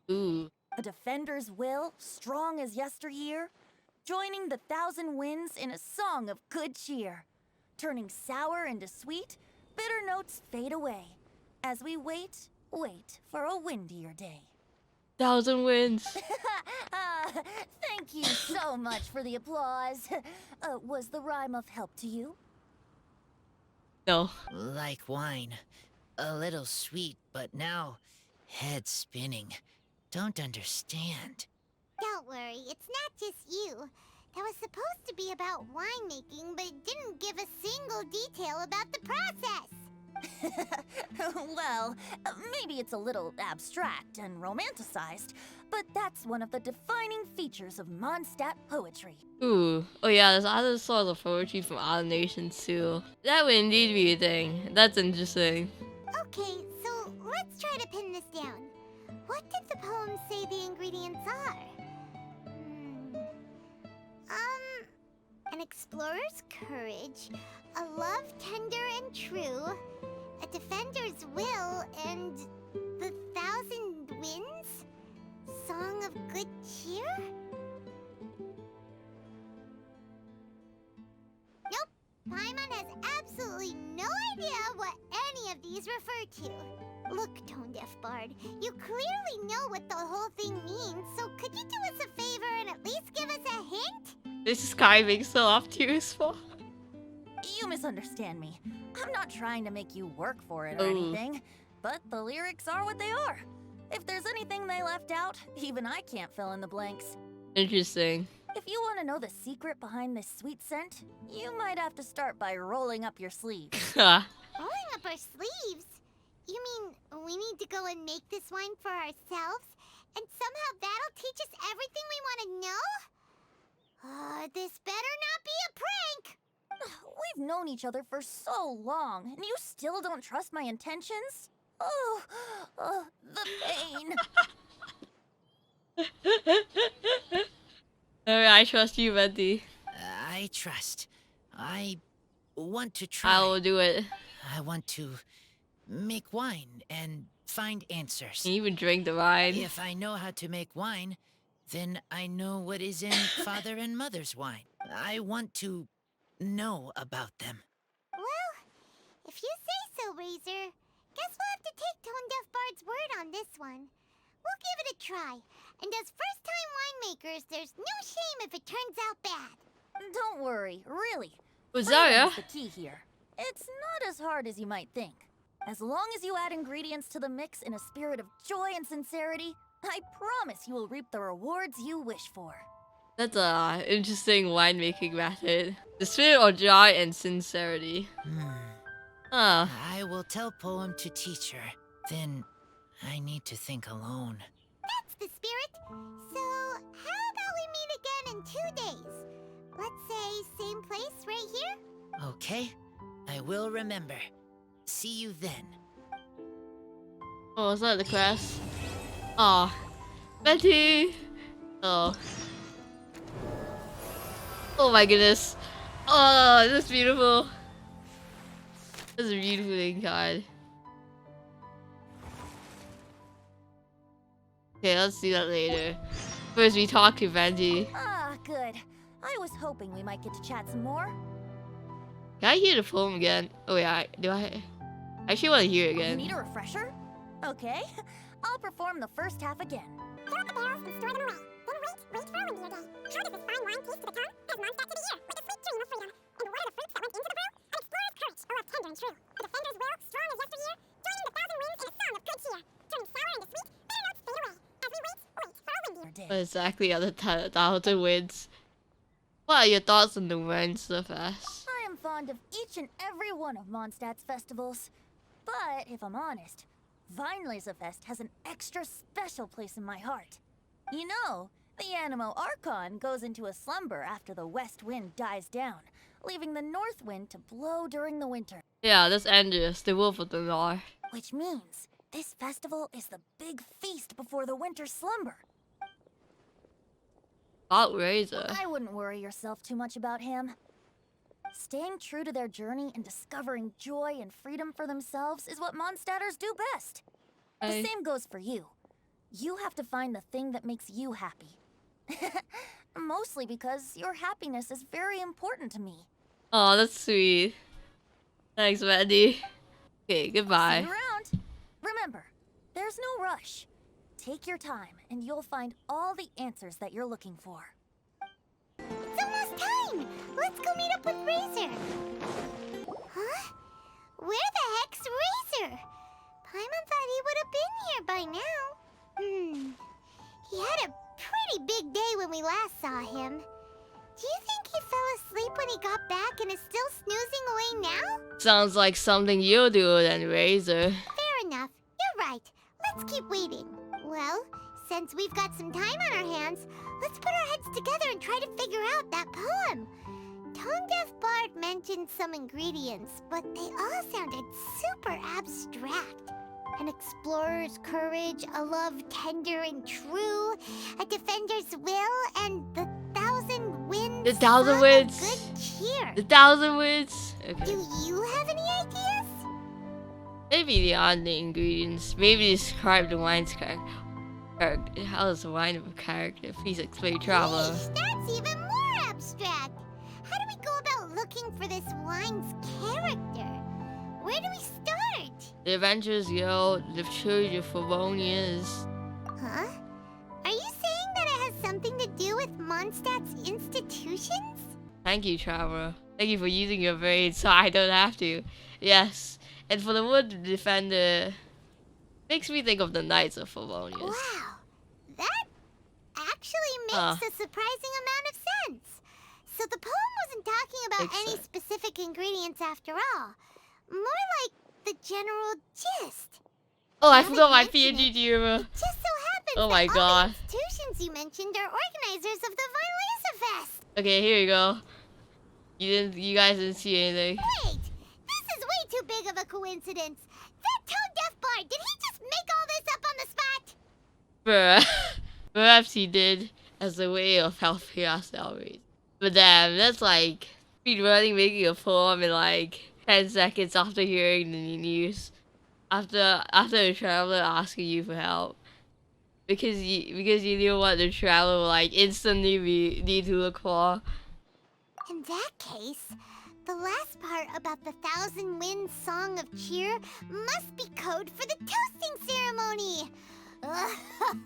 Ooh. A defender's will, strong as yesteryear, joining the thousand winds in a song of good cheer. Turning sour into sweet, bitter notes fade away, as we wait for a windier day. Thousand winds. Thank you so much for the applause. Was the rhyme of help to you? No. Like wine. A little sweet, but now head spinning. Don't understand. Don't worry, it's not just you. That was supposed to be about winemaking, but it didn't give a single detail about the process. Well, maybe it's a little abstract and romanticized, but that's one of the defining features of Mondstadt poetry. Ooh. Oh yeah, there's other sorts of poetry from other nations too. That would indeed be a thing. That's interesting. Okay, so let's try to pin this down. What did the poem say the ingredients are? An explorer's courage, a love tender and true, a defender's will, and the thousand winds? Song of good cheer? Nope, Paimon has absolutely no idea what any of these refer to. Look, Tone Deaf Bard, you clearly know what the whole thing means, so could you do us a favor and at least give us a hint? This is Kai being so obtuse for. You misunderstand me. I'm not trying to make you work for it or anything, but the lyrics are what they are. If there's anything they left out, even I can't fill in the blanks. Interesting. If you want to know the secret behind this sweet scent, you might have to start by rolling up your sleeves. Rolling up our sleeves? You mean we need to go and make this wine for ourselves? And somehow that'll teach us everything we want to know? This better not be a prank! We've known each other for so long, and you still don't trust my intentions? Oh, the pain. Alright, I trust you, Venti. I trust. I want to try. I will do it. I want to make wine and find answers. Can you even drink the wine? If I know how to make wine, then I know what is in father and mother's wine. I want to know about them. Well, if you say so, Razor, guess we'll have to take Tone Deaf Bard's word on this one. We'll give it a try, and as first-time winemakers, there's no shame if it turns out bad. Don't worry, really. Zaya? Freedom's the key here. It's not as hard as you might think. As long as you add ingredients to the mix in a spirit of joy and sincerity, I promise you will reap the rewards you wish for. That's a interesting winemaking method. The spirit of joy and sincerity. I will tell poem to teacher. Then I need to think alone. That's the spirit. So, how about we meet again in 2 days? Let's say same place right here? Okay, I will remember. See you then. Oh, is that the class? Oh, Betty. Oh. Oh my goodness. Oh, this is beautiful. This is a beautiful thing, God. Okay, let's do that later. First, we talk to Venti. Ah, good. I was hoping we might get to chat some more. Can I hear the poem again? Oh yeah, do I actually want to hear it You again. need a refresher? Okay, I'll perform the first half again. Fill up the barrels and store them away. Then wait for a windier day. How does this fine wine taste to the tongue? As Mondstadt to the ear, like a sweet dream of freedom. And what are the fruits that went into the brew? An explorer's courage, a love tender and true. A defender's will, strong as yesteryear. Joining the thousand winds in a song of good cheer. Turning sour into sweet, bitter notes fade away. As we wait for a windier day. What exactly are the thousand winds? What are your thoughts on the Weinlesefest? I am fond of each and every one of Mondstadt's festivals. But if I'm honest, Weinlesefest has an extra special place in my heart. You know, the Animo Archon goes into a slumber after the west wind dies down, leaving the north wind to blow during the winter. Yeah, that's Andreas, the wolf of the north. Which means this festival is the big feast before the winter slumber. Razor. I wouldn't worry yourself too much about him. Staying true to their journey and discovering joy and freedom for themselves is what Mondstadters do best. The same goes for you. You have to find the thing that makes you happy. Mostly because your happiness is very important to me. Oh, that's sweet. Thanks, Wendy. Okay, goodbye. See you around. Remember, there's no rush. Take your time and you'll find all the answers that you're looking for. It's almost time! Let's go meet up with Razor. Huh? Where the heck's Razor? Paimon thought he would have been here by now. He had a pretty big day when we last saw him. Do you think he fell asleep when he got back and is still snoozing away now? Sounds like something you'll do then, Razor. Fair enough. You're right. Let's keep waiting. Well, since we've got some time on our hands, let's put our heads together and try to figure out that poem. Tone-deaf Bard mentioned some ingredients, but they all sounded super abstract. An explorer's courage, a love tender and true, a defender's will, and the thousand winds. The thousand song of winds. Good cheer. The thousand winds. Okay. Do you have any ideas? Maybe the odd ingredients. Maybe describe the wine's character. How does the wine of a character? Please explain, traveler. Yeesh, that's even more abstract. How do we go about looking for this wine's character? Where do we start? The Adventurers Guild, the Church of Favonians. Huh? Are you saying that it has something to do with Mondstadt's institutions? Thank you, traveler. Thank you for using your brain so I don't have to. Yes. And for the wood defender, makes me think of the Knights of Favonius. Wow, that actually makes a surprising amount of sense. So the poem wasn't talking about any specific ingredients after all. More like the general gist. Oh, I Now forgot my that you mention pngtuber. It just so happens Oh my that god. all the institutions you mentioned are organizers of the Weinlesefest. Okay, here you go. You guys didn't see anything. Wait, this is way too big of a coincidence. That tone-deaf bard, did he just make all this up on the spot? Bruh. Perhaps he did as a way of helping our salaries. But damn, that's like speedrunning making a poem in like 10 seconds after hearing the news. After the traveler asking you for help. Because you knew what the traveler would like instantly need to look for. In that case, the last part about the Thousand Winds Song of Cheer must be code for the toasting ceremony. Oh,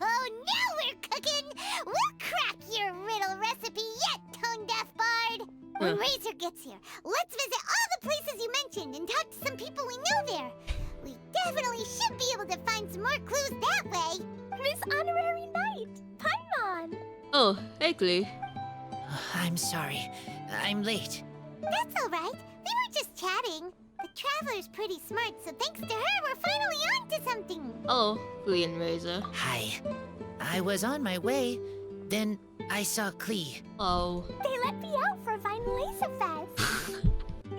now we're cooking! We'll crack your riddle recipe yet, Tone-Deaf Bard! When Razor gets here, let's visit all the places you mentioned and talk to some people we know there. We definitely should be able to find some more clues that way. Miss Honorary Knight, Paimon! Oh, hey Glee. I'm sorry. I'm late. That's all right. We were just chatting. The Traveler's pretty smart, so thanks to her, we're finally on to something. Oh, Glee and Razor. Hi. I was on my way. Then I saw Klee. Oh. They let me out for Weinlesefest.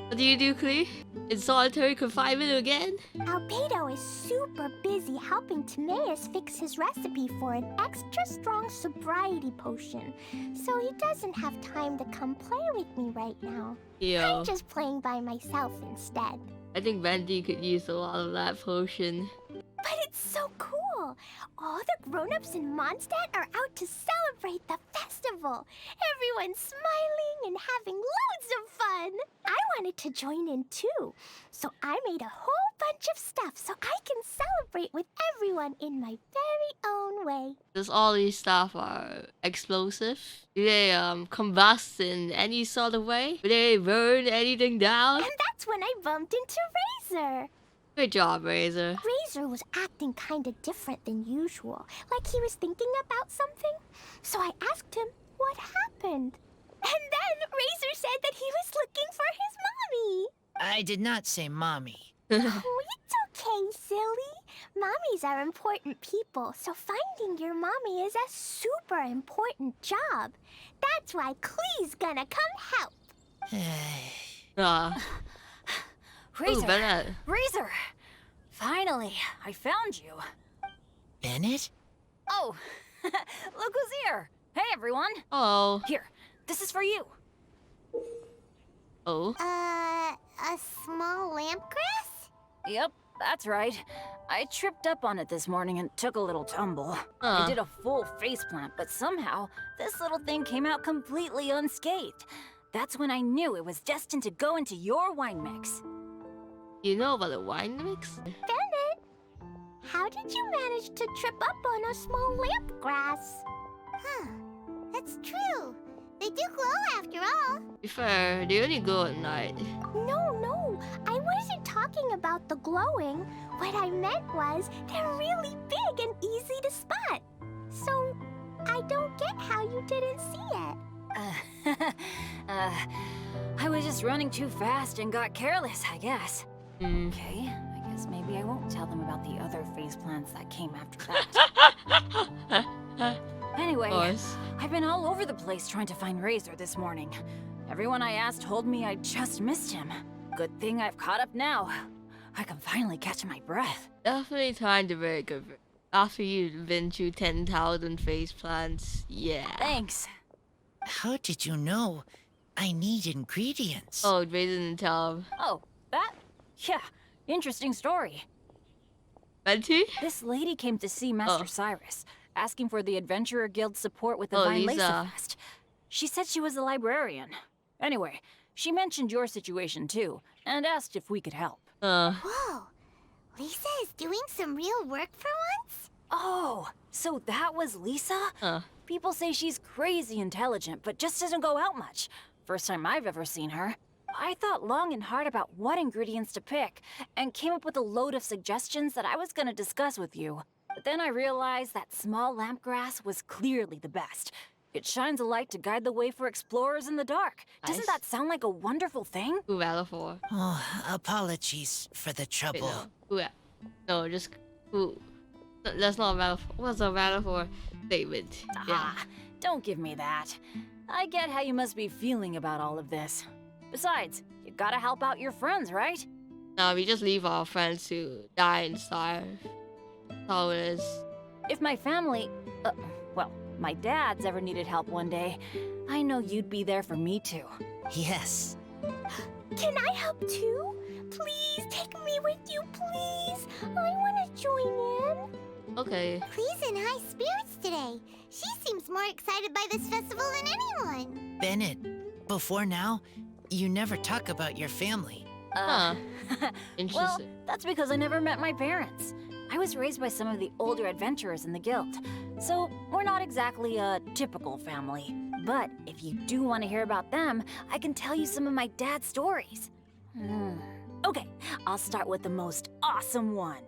What do you do, Glee? In solitary confinement again? Albedo is super busy helping Timaeus fix his recipe for an extra strong sobriety potion, so he doesn't have time to come play with me right now. Yo. I'm just playing by myself instead. I think Venti could use a lot of that potion. But it's so cool! festival. All the grown-ups in Mondstadt are out to celebrate the festival. Everyone's smiling and having loads of fun. I wanted to join in too, so I made a whole bunch of stuff so I can celebrate with everyone in my very own way. Does all these stuff are explosive? Do they combust in any sort of way? Do they burn anything down? And that's when I bumped into Razor. Good job, Razor. Razor was acting kind of different than usual, like he was thinking about something. So I asked him what happened. And then Razor said that he was looking for his mommy. I did not say mommy. Oh, it's okay, silly. Mommies are important people, so finding your mommy is a super important job. That's why Klee's gonna come help. Razor! Ooh, Bennett. Razor! Finally, I found you. Bennett? Oh, look who's here. Hey, everyone. Oh. Here, this is for you. Oh. A small lampgrass? Yep, that's right. I tripped up on it this morning and took a little tumble. I did a full faceplant, but somehow this little thing came out completely unscathed. That's when I knew it was destined to go into your wine mix. You know about the wine mix? Bennett, how did you manage to trip up on a small lampgrass? Huh, that's true. They do glow after all. To be fair, they only glow at night. No, I wasn't talking about the glowing. What I meant was they're really big and easy to spot. So, I don't get how you didn't see it. I was just running too fast and got careless, I guess. Okay, I guess maybe I won't tell them about the other faceplants that came after that. Anyway, I've been all over the place trying to find Razor this morning. Everyone I asked told me I just missed him. Good thing I've caught up now. I can finally catch my breath. Definitely time to break over. After you've been through 10,000 faceplants, yeah. Thanks. How did you know I need ingredients? Oh, they didn't tell him. Oh, that? Yeah, interesting story. Venti? This lady came to see Master Cyrus, asking for the Adventurer Guild's support with the Weinlesefest. She said she was a librarian. Anyway, she mentioned your situation too, and asked if we could help. Whoa, Lisa is doing some real work for once? Oh, so that was Lisa? People say she's crazy intelligent, but just doesn't go out much. First time I've ever seen her. I thought long and hard about what ingredients to pick, and came up with a load of suggestions that I was gonna discuss with you. But then I realized that small lampgrass was clearly the best. It shines a light to guide the way for explorers in the dark. Doesn't that sound like a wonderful thing? Who Valafor? Oh, apologies for the trouble. Wait, no, just who? That's not Valafor. What's a Valafor statement? Don't give me that. I get how you must be feeling about all of this. Besides, you gotta help out your friends, right? No, we just leave our friends to die and starve. That's all it is. If my family, well, my dad's ever needed help one day, I know you'd be there for me too. Yes. Can I help too? Please take me with you, please. I want to join in. Okay. Klee's in high spirits today. She seems more excited by this festival than anyone. Bennett, before now, you never talk about your family. Interesting. Well, that's because I never met my parents. I was raised by some of the older adventurers in the guild, so we're not exactly a typical family. But if you do want to hear about them, I can tell you some of my dad's stories. Okay, I'll start with the most awesome one.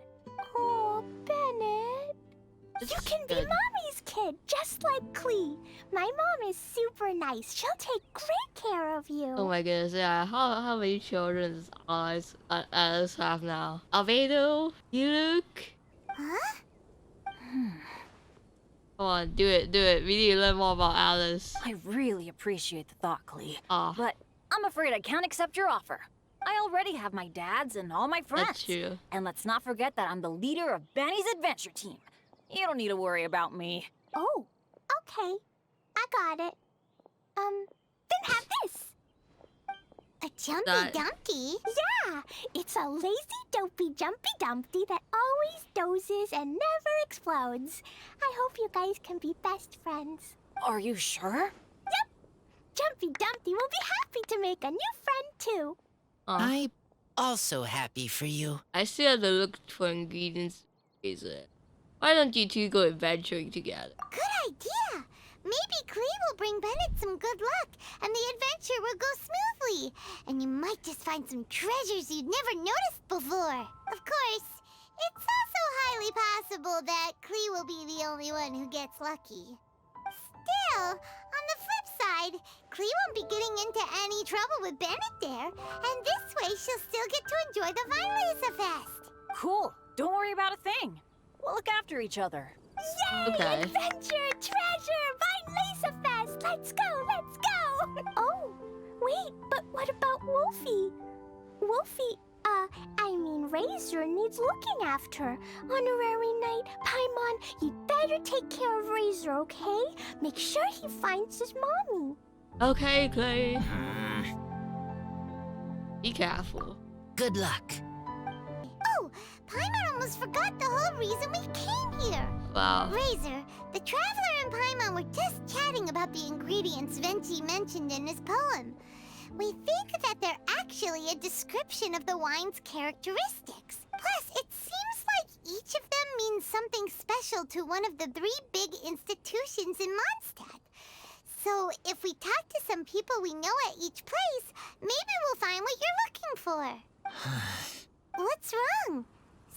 Oh, Bennett. You can be Mommy's kid, just like Klee. My mom is super nice. She'll take great care of you. Oh my goodness, yeah. How many children does Alice have now? Albedo? Luke? Huh? Come on, do it. We need to learn more about Alice. I really appreciate the thought, Klee. Aw. But I'm afraid I can't accept your offer. I already have my dad's and all my friends. That's true. And let's not forget that I'm the leader of Benny's adventure team. You don't need to worry about me. Oh, okay. I got it. Then have this. A jumpy That- dumpty? Yeah, it's a lazy, dopey, jumpy dumpty that always dozes and never explodes. I hope you guys can be best friends. Are you sure? Yep. Jumpy Dumpty will be happy to make a new friend too. I'm also happy for you. I still have to look for ingredients. Why don't you two go adventuring together? Good idea! Maybe Klee will bring Bennett some good luck, and the adventure will go smoothly. And you might just find some treasures you'd never noticed before. Of course, it's also highly possible that Klee will be the only one who gets lucky. Still, on the flip side, Klee won't be getting into any trouble with Bennett there, and this way she'll still get to enjoy the Weinlesefest. Cool. Don't worry about a thing. We'll look after each other. Yay! Okay. Adventure, treasure, Weinlesefest! Let's go, let's go! Oh, wait, but what about Wolfie? Wolfie, Razor needs looking after. Honorary Knight, Paimon, you'd better take care of Razor, okay? Make sure he finds his mommy. Okay, Clay. Be careful. Good luck. Oh, Paimon almost forgot the whole reason we came here. Wow. Razor, the Traveler and Paimon were just chatting about the ingredients Venti mentioned in his poem. We think that they're actually a description of the wine's characteristics. Plus, it seems like each of them means something special to one of the 3 big institutions in Mondstadt. So, if we talk to some people we know at each place, maybe we'll find what you're looking for. What's wrong?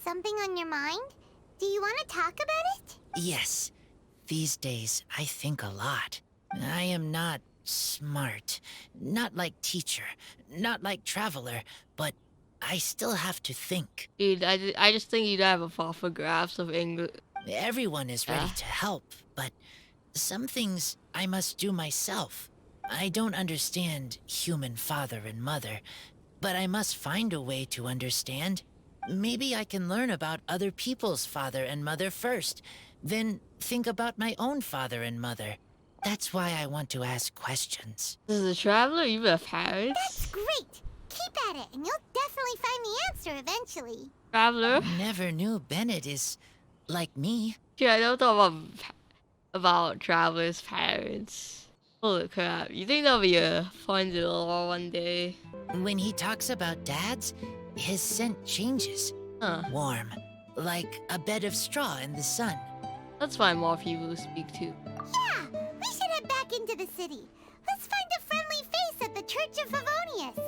Something on your mind? Do you want to talk about it? Yes. These days, I think a lot. I am not smart. Not like teacher. Not like traveler. But I still have to think. Dude, I just think you don't have a proper grasp of English. Everyone is ready Yeah. to help, but some things I must do myself. I don't understand human father and mother, but I must find a way to understand. Maybe I can learn about other people's father and mother first, then think about my own father and mother. That's why I want to ask questions. This is a traveler, you have parents? That's great! Keep at it, and you'll definitely find the answer eventually. Traveler? Never knew Bennett is like me. Yeah, I don't know about travelers' parents. Holy crap, you think that'll be a fun little one day? When he talks about dads, his scent changes. Huh. Warm, like a bed of straw in the sun. That's why more people speak too. Yeah, we should head back into the city. Let's find a friendly face at the Church of Favonius.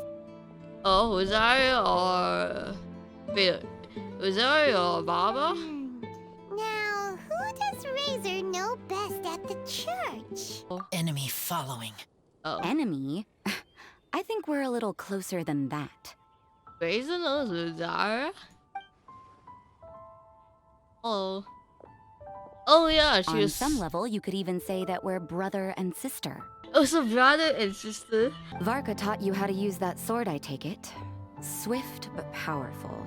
Oh, Rosario or... Wait, Rosario or Baba? Now, who does Razor know best at the church? Enemy following. Oh. Enemy? I think we're a little closer than that. Razor knows Rosario? Oh. Oh yeah, she On was... some level, you could even say that we're brother and sister. Oh, so brother and sister? Varka taught you how to use that sword, I take it. Swift but powerful.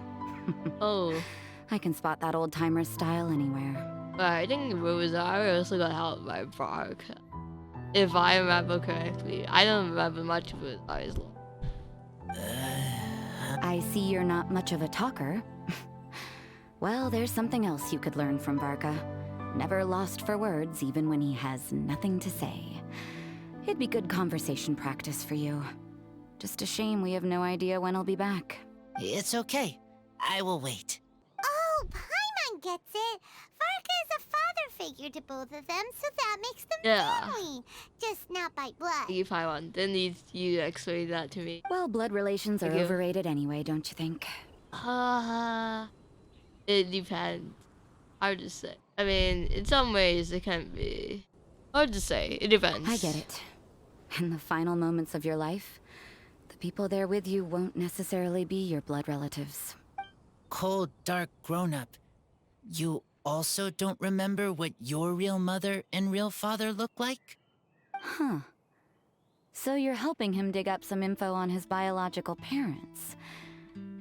Oh. I can spot that old-timer style anywhere. But I think Rosario also got helped by Varka. If I remember correctly. I don't remember much of Rosario's lore. I see you're not much of a talker. Well, there's something else you could learn from Varka. Never lost for words, even when he has nothing to say. It'd be good conversation practice for you. Just a shame we have no idea when he'll be back. It's okay. I will wait. Oh, Paimon gets it. Varka is a father figure to both of them, so that makes them Yeah. family. Just not by blood. If I want, then need you to explain that to me. Well, blood relations are Thank you. overrated anyway, don't you think? It depends. Hard to say. I mean, in some ways it can be. Hard to say. It depends. I get it. In the final moments of your life, the people there with you won't necessarily be your blood relatives. Cold, dark grown-up. You also don't remember what your real mother and real father look like? Huh. So you're helping him dig up some info on his biological parents,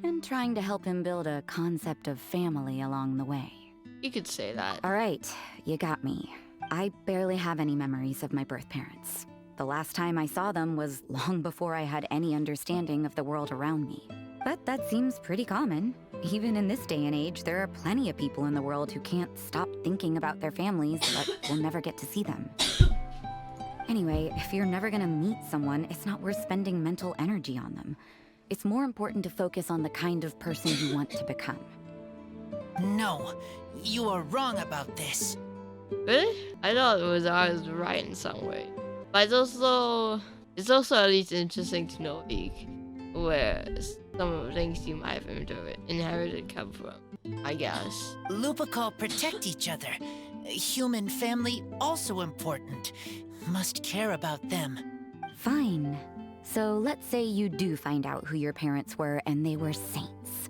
and trying to help him build a concept of family along the way. You could say that. All right, you got me. I barely have any memories of my birth parents. The last time I saw them was long before I had any understanding of the world around me. But that seems pretty common. Even in this day and age, there are plenty of people in the world who can't stop thinking about their families but will never get to see them. Anyway, if you're never gonna meet someone, it's not worth spending mental energy on them. It's more important to focus on the kind of person you want to become. No, you are wrong about this. Really? I thought it was I was right in some way. But it's also at least interesting to know like where some of the things you might have inherited come from, I guess. Lupical protect each other. Human family also important. Must care about them. Fine. So let's say you do find out who your parents were and they were saints.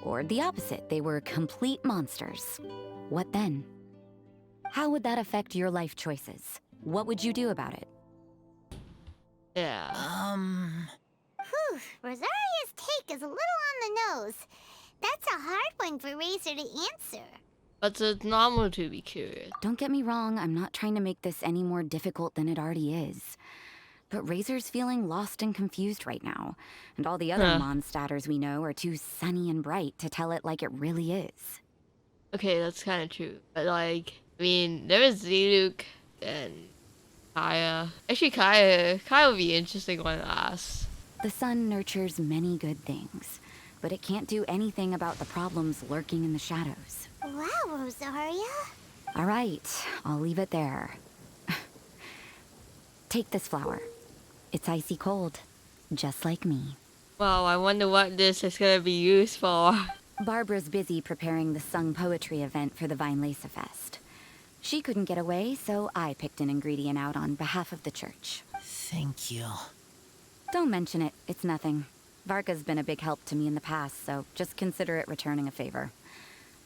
Or the opposite, they were complete monsters. What then? How would that affect your life choices? What would you do about it? Yeah. Whew, Rosaria's take is a little on the nose. That's a hard one for Razor to answer. But it's normal to be curious. Don't get me wrong, I'm not trying to make this any more difficult than it already is. But Razor's feeling lost and confused right now, and all the other Mondstadters we know are too sunny and bright to tell it like it really is. Okay, that's kind of true. But like, I mean, there is Zeluk and Kaya. Actually, Kaya would be an interesting one to ask. The sun nurtures many good things, but it can't do anything about the problems lurking in the shadows. Wow, Rosaria. All right, I'll leave it there. Take this flower. It's icy cold, just like me. Wow, I wonder what this is gonna be used for. Barbara's busy preparing the sung poetry event for the Weinlesefest. She couldn't get away, so I picked an ingredient out on behalf of the church. Thank you. Don't mention it, it's nothing. Varka's been a big help to me in the past, so just consider it returning a favor.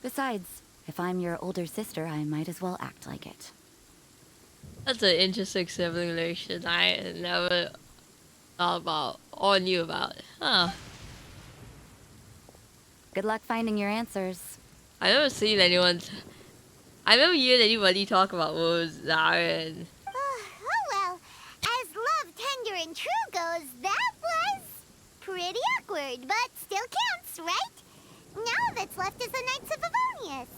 Besides, if I'm your older sister, I might as well act like it. That's an interesting sibling relation I never thought about or knew about. Huh. Good luck finding your answers. I never seen anyone. I never heard anybody talk about Rosaria and. Oh well, as love, tender, and true goes, that was pretty awkward, but still counts, right? Now that's left is the Knights of Favonius.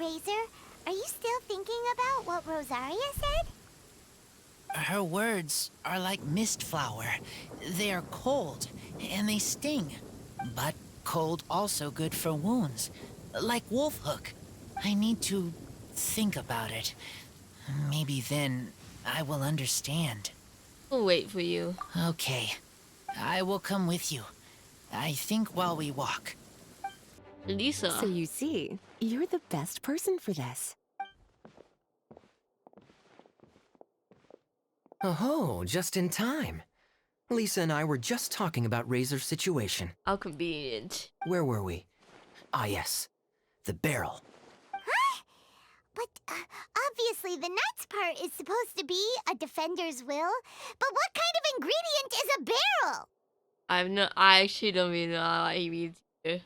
Razor, are you still thinking about what Rosaria said? Her words are like mist flower. They are cold, and they sting. But cold also good for wounds, like wolf hook. I need to think about it. Maybe then I will understand. We'll wait for you. Okay, I will come with you. I think while we walk. Lisa. So you see, you're the best person for this. Oh, just in time. Lisa and I were just talking about Razor's situation. How convenient. Where were we? Ah, yes. The barrel. Huh? But obviously the Knight's part is supposed to be a defender's will. But what kind of ingredient is a barrel? I actually don't even know what he means here.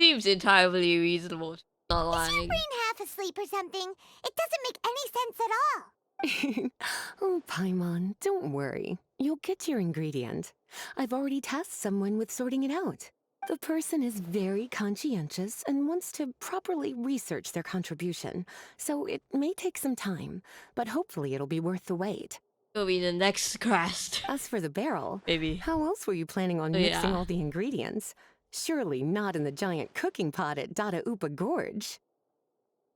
Seems entirely reasonable. Not Is your lying. brain half asleep or something? It doesn't make any sense at all. Oh, Paimon, don't worry. You'll get your ingredient. I've already tasked someone with sorting it out. The person is very conscientious and wants to properly research their contribution, so it may take some time, but hopefully it'll be worth the wait. It'll be the next quest. As for the barrel, Maybe. how else were you planning on Oh, mixing yeah. all the ingredients? Surely not in the giant cooking pot at Dada Upa Gorge.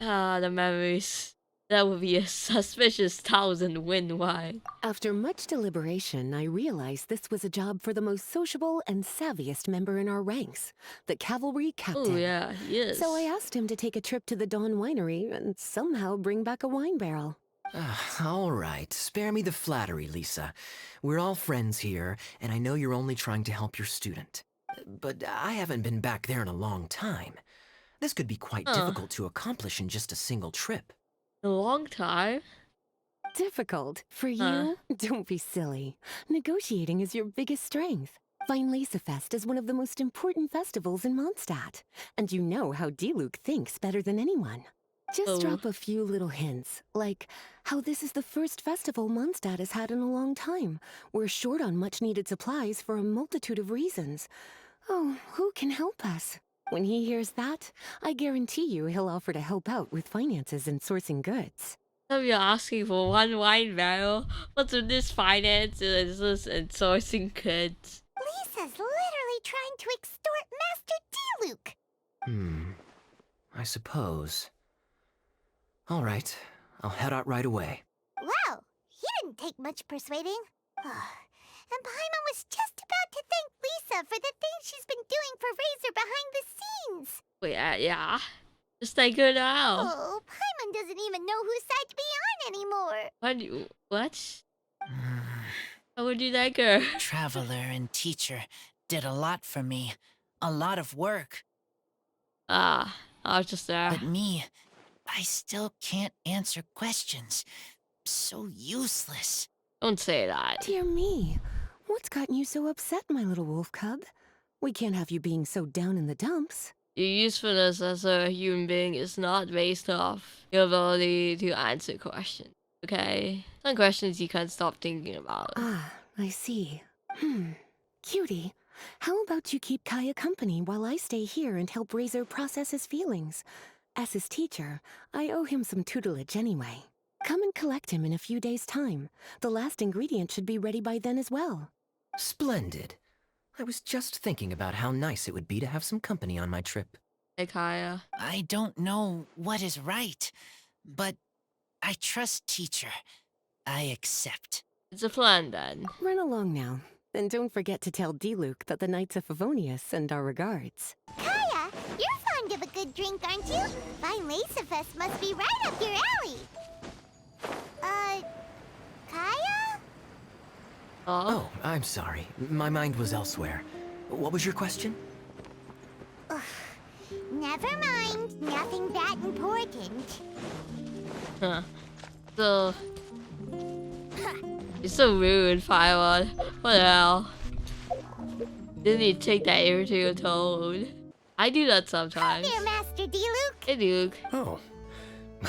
Ah, the memories. That would be a suspicious 1,000 win wine. After much deliberation, I realized this was a job for the most sociable and savviest member in our ranks, the cavalry captain. Oh yeah, yes. So I asked him to take a trip to the Dawn Winery and somehow bring back a wine barrel. All right, spare me the flattery, Lisa. We're all friends here, and I know you're only trying to help your student. But I haven't been back there in a long time. This could be quite difficult to accomplish in just a single trip. A long time? Difficult? For you? Don't be silly. Negotiating is your biggest strength. Weinlesefest is one of the most important festivals in Mondstadt, and you know how Diluc thinks better than anyone. Just drop a few little hints, like how this is the first festival Mondstadt has had in a long time. We're short on much-needed supplies for a multitude of reasons. Oh, who can help us? When he hears that, I guarantee you he'll offer to help out with finances and sourcing goods. So you're asking for one wine barrel? What's with this finances and sourcing goods? Lisa's literally trying to extort Master D-Luke. I suppose. All right, I'll head out right away. Wow, he didn't take much persuading. And Paimon was just about to thank Lisa for the things she's been doing for Razor behind the scenes. Wait, yeah. Just take her now. Oh, Paimon doesn't even know whose side to be on anymore. What? How would you like her? Traveler and teacher did a lot for me. A lot of work. I was just there. But me, I still can't answer questions. So useless. Don't say that. Dear me, what's gotten you so upset, my little wolf cub? We can't have you being so down in the dumps. Your usefulness as a human being is not based off your ability to answer questions, okay? Some questions you can't stop thinking about. Ah, I see. Cutie, how about you keep Kaya company while I stay here and help Razor process his feelings? As his teacher, I owe him some tutelage anyway. Come and collect him in a few days' time. The last ingredient should be ready by then as well. Splendid. I was just thinking about how nice it would be to have some company on my trip. Hey, Kaya. I don't know what is right, but I trust teacher. I accept. It's a plan then. Run along now. And don't forget to tell D-Luke that the Knights of Favonius send our regards. Kaya, you're fond of a good drink, aren't you? Weinlesefest must be right up your alley. Kaya? Oh, I'm sorry. My mind was elsewhere. What was your question? Never mind. Nothing that important. So... It's so rude, Paimon. What the hell? Didn't you take that irritating tone? I do that sometimes. Come here, Master D-Luke. Hey, Luke. Oh.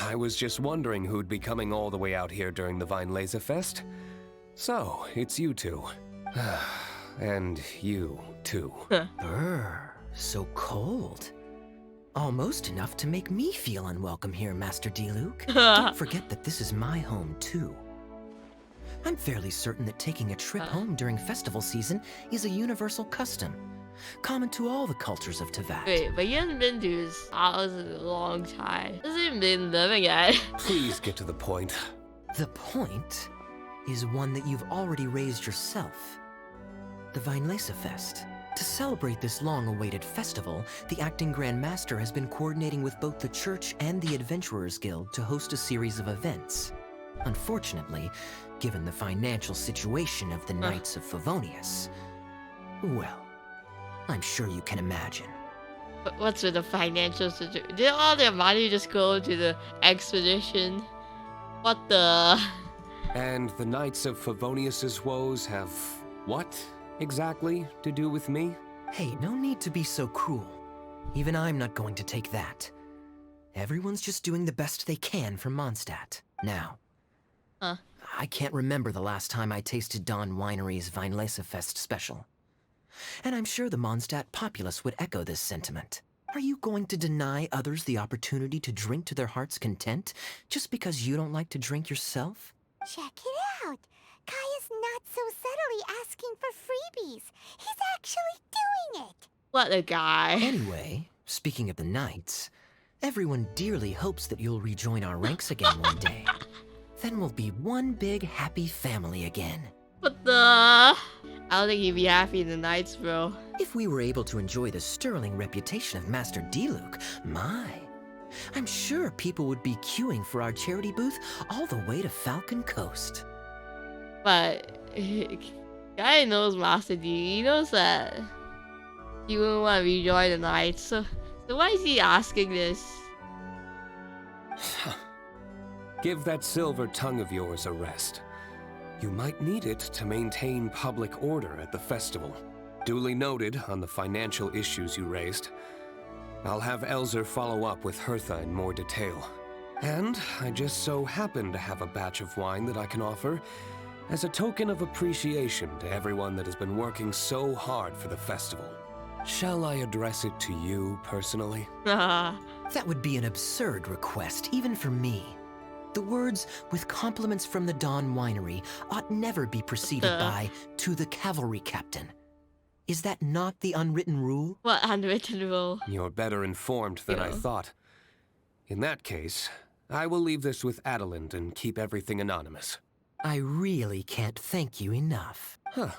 I was just wondering who'd be coming all the way out here during the Weinlesefest. So, it's you two. And you, too. Brr, so cold. Almost enough to make me feel unwelcome here, Master D-Luke. Don't forget that this is my home, too. I'm fairly certain that taking a trip home during festival season is a universal custom, common to all the cultures of Teyvat. Wait, but you haven't been to his house in a long time. Hasn't even been living yet. Please get to the point. The point is one that you've already raised yourself. The Weinlesefest. To celebrate this long-awaited festival, the Acting Grand Master has been coordinating with both the Church and the Adventurers Guild to host a series of events. Unfortunately, given the financial situation of the Knights of Favonius, well, I'm sure you can imagine. What's with the financial situation? Did all their money just go to the expedition? What the? And the Knights of Favonius's woes have what exactly to do with me? Hey, no need to be so cruel. Even I'm not going to take that. Everyone's just doing the best they can for Mondstadt. Now, I can't remember the last time I tasted Dawn Winery's Weinlesefest special. And I'm sure the Mondstadt populace would echo this sentiment. Are you going to deny others the opportunity to drink to their heart's content just because you don't like to drink yourself? Check it out. Kaya's not so subtly asking for freebies. He's actually doing it. What a guy. Anyway, speaking of the Knights, everyone dearly hopes that you'll rejoin our ranks again one day. Then we'll be one big happy family again. What the? I don't think he'd be happy in the Knights, bro. If we were able to enjoy the sterling reputation of Master D-Luke, I'm sure people would be queuing for our charity booth all the way to Falcon Coast. But guy knows Master D. He knows that he wouldn't want to rejoin the Knights. So why is he asking this? Give that silver tongue of yours a rest. You might need it to maintain public order at the festival. Duly noted on the financial issues you raised. I'll have Elzer follow up with Hertha in more detail. And I just so happen to have a batch of wine that I can offer as a token of appreciation to everyone that has been working so hard for the festival. Shall I address it to you personally? That would be an absurd request, even for me. The words, "with compliments from the Dawn Winery," ought never be preceded by, "to the cavalry captain." Is that not the unwritten rule? What unwritten rule? You're better informed than I thought. In that case, I will leave this with Adeline and keep everything anonymous. I really can't thank you enough. Huh.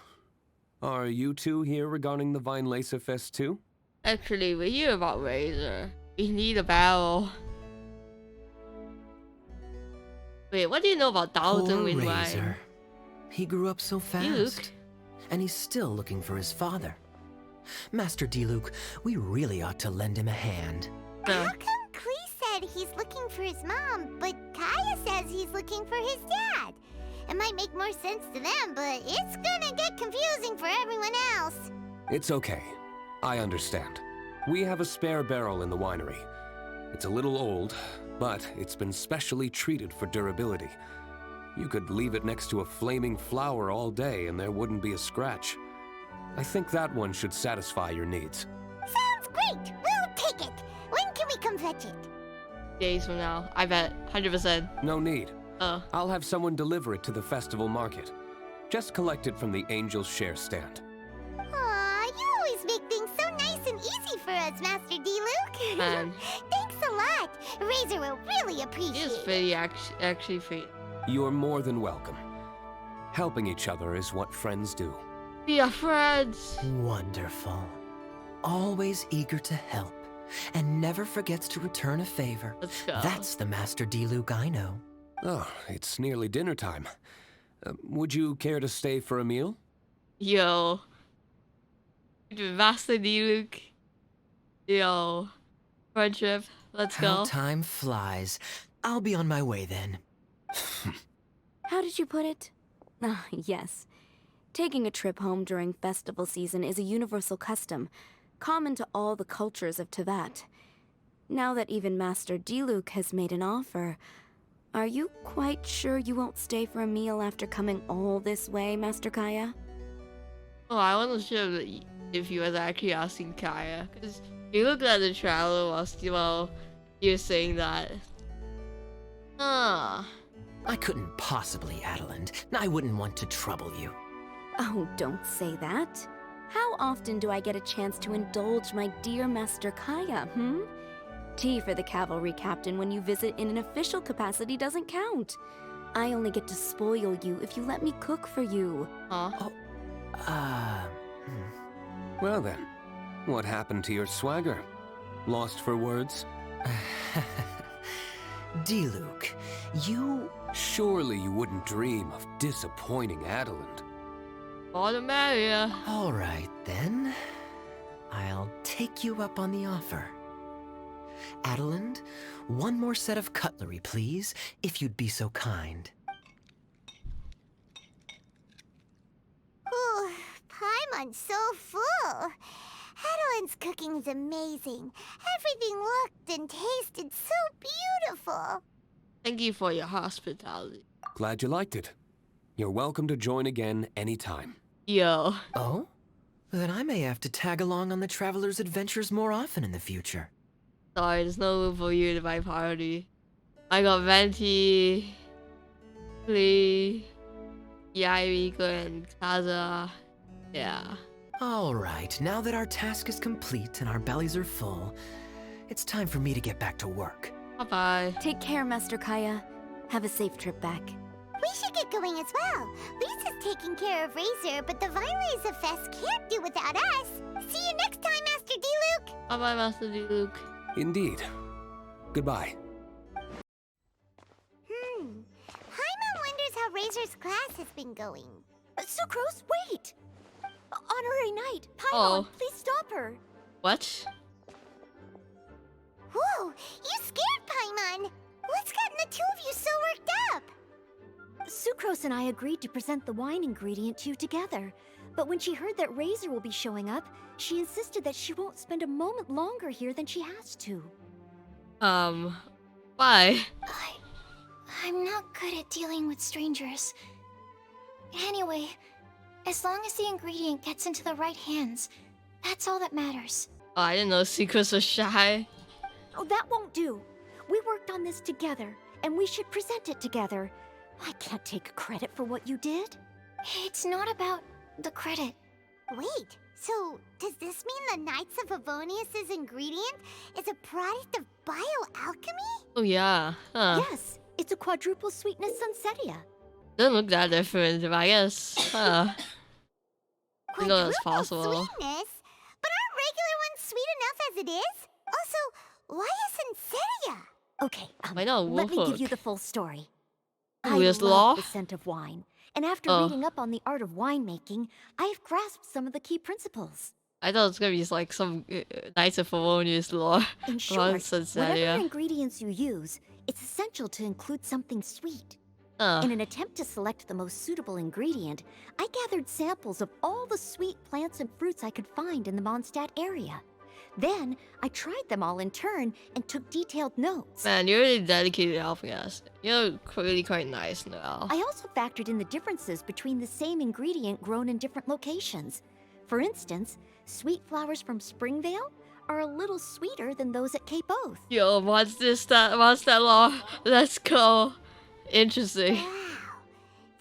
Are you two here regarding the Weinlesefest too? Actually, we hear about Razor. We need a barrel. Wait, what do you know about Thousand Poor Wind Razor. Wine? He grew up so fast. Luke? And he's still looking for his father. Master D-Luke, we really ought to lend him a hand. How come Klee said he's looking for his mom, but Kaya says he's looking for his dad? It might make more sense to them, but it's gonna get confusing for everyone else. It's okay. I understand. We have a spare barrel in the winery. It's a little old, but it's been specially treated for durability. You could leave it next to a flaming flower all day and there wouldn't be a scratch. I think that one should satisfy your needs. Sounds great! We'll take it! When can we come fetch it? Days from now, I bet. 100%. No need. Oh. I'll have someone deliver it to the festival market. Just collect it from the Angel's Share stand. Aw, you always make things so nice and easy for us, Master D-Luke. Man. Thanks a lot. Razor will really appreciate He is it. pretty actually pretty. You're more than welcome. Helping each other is what friends do. We are friends. Wonderful. Always eager to help, and never forgets to return a favor. Let's go. That's the Master D-Luke I know. Oh, it's nearly dinner time. Would you care to stay for a meal? Yo. Master D-Luke. Yo. Friendship. Let's How go. time flies. I'll be on my way then. How did you put it? Ah, yes. Taking a trip home during festival season is a universal custom, common to all the cultures of Teyvat. Now that even Master D-Luke has made an offer, are you quite sure you won't stay for a meal after coming all this way, Master Kaya? Oh, I wasn't sure if he was actually asking Kaya, because he looked at the traveler while he was saying that. Ah. I couldn't possibly, Adeline. I wouldn't want to trouble you. Oh, don't say that. How often do I get a chance to indulge my dear Master Kaya, Tea for the cavalry captain when you visit in an official capacity doesn't count. I only get to spoil you if you let me cook for you. Huh? Well then, what happened to your swagger? Lost for words? D-Luke, you... Surely you wouldn't dream of disappointing Adeline. All the merrier. All right, then. I'll take you up on the offer. Adeline, one more set of cutlery, please, if you'd be so kind. Ooh, Paimon's so full. Adeline's cooking's amazing. Everything looked and tasted so beautiful. Thank you for your hospitality. Glad you liked it. You're welcome to join again anytime. Yo. Oh? Then I may have to tag along on the Traveler's adventures more often in the future. Sorry, there's no room for you in my party. I got Venti, Klee, Erika, and Kaza. Yeah. All right, now that our task is complete and our bellies are full, it's time for me to get back to work. Bye-bye. Take care, Master Kaya. Have a safe trip back. We should get going as well. Lisa's taking care of Razor, but the Weinlesefest can't do without us. See you next time, Master D-Luke. Bye-bye, Master D-Luke. Indeed. Goodbye. Paimon wonders how Razor's class has been going. Sucrose, wait! Honorary Knight, Paimon, Oh. please stop her. What? Whoa, you scared Paimon. What's gotten the two of you so worked up? Sucrose and I agreed to present the wine ingredient to you together. But when she heard that Razor will be showing up, she insisted that she won't spend a moment longer here than she has to. Why? I'm not good at dealing with strangers. Anyway, as long as the ingredient gets into the right hands, that's all that matters. Oh, I didn't know Secrets was shy. Oh, that won't do. We worked on this together, and we should present it together. I can't take credit for what you did. It's not about the credit. Wait, so does this mean the Knights of Favonius' ingredient is a product of bioalchemy? Oh yeah. Huh. Yes, it's a quadruple sweetness sunsetia. Doesn't look that different, but I guess. Huh. I didn't know that's Quadruple possible. sweetness? But aren't regular ones sweet enough as it is? Also, why a sunsetia? Okay, Why not let me Wolfhook? give you the full story. Ooh, I there's love law? the scent of wine, and after Oh. reading up on the art of winemaking, I've grasped some of the key principles. I thought it was gonna be like some Knights of Favonius lore. In One short, sunset, whatever yeah. ingredients you use, it's essential to include something sweet. Huh. In an attempt to select the most suitable ingredient, I gathered samples of all the sweet plants and fruits I could find in the Mondstadt area. Then, I tried them all in turn and took detailed notes. Man, you're really dedicated to helping us. You're really quite nice now. I also factored in the differences between the same ingredient grown in different locations. For instance, sweet flowers from Springvale are a little sweeter than those at Cape Oath. Yo, what's that law? Let's go. Interesting. Wow,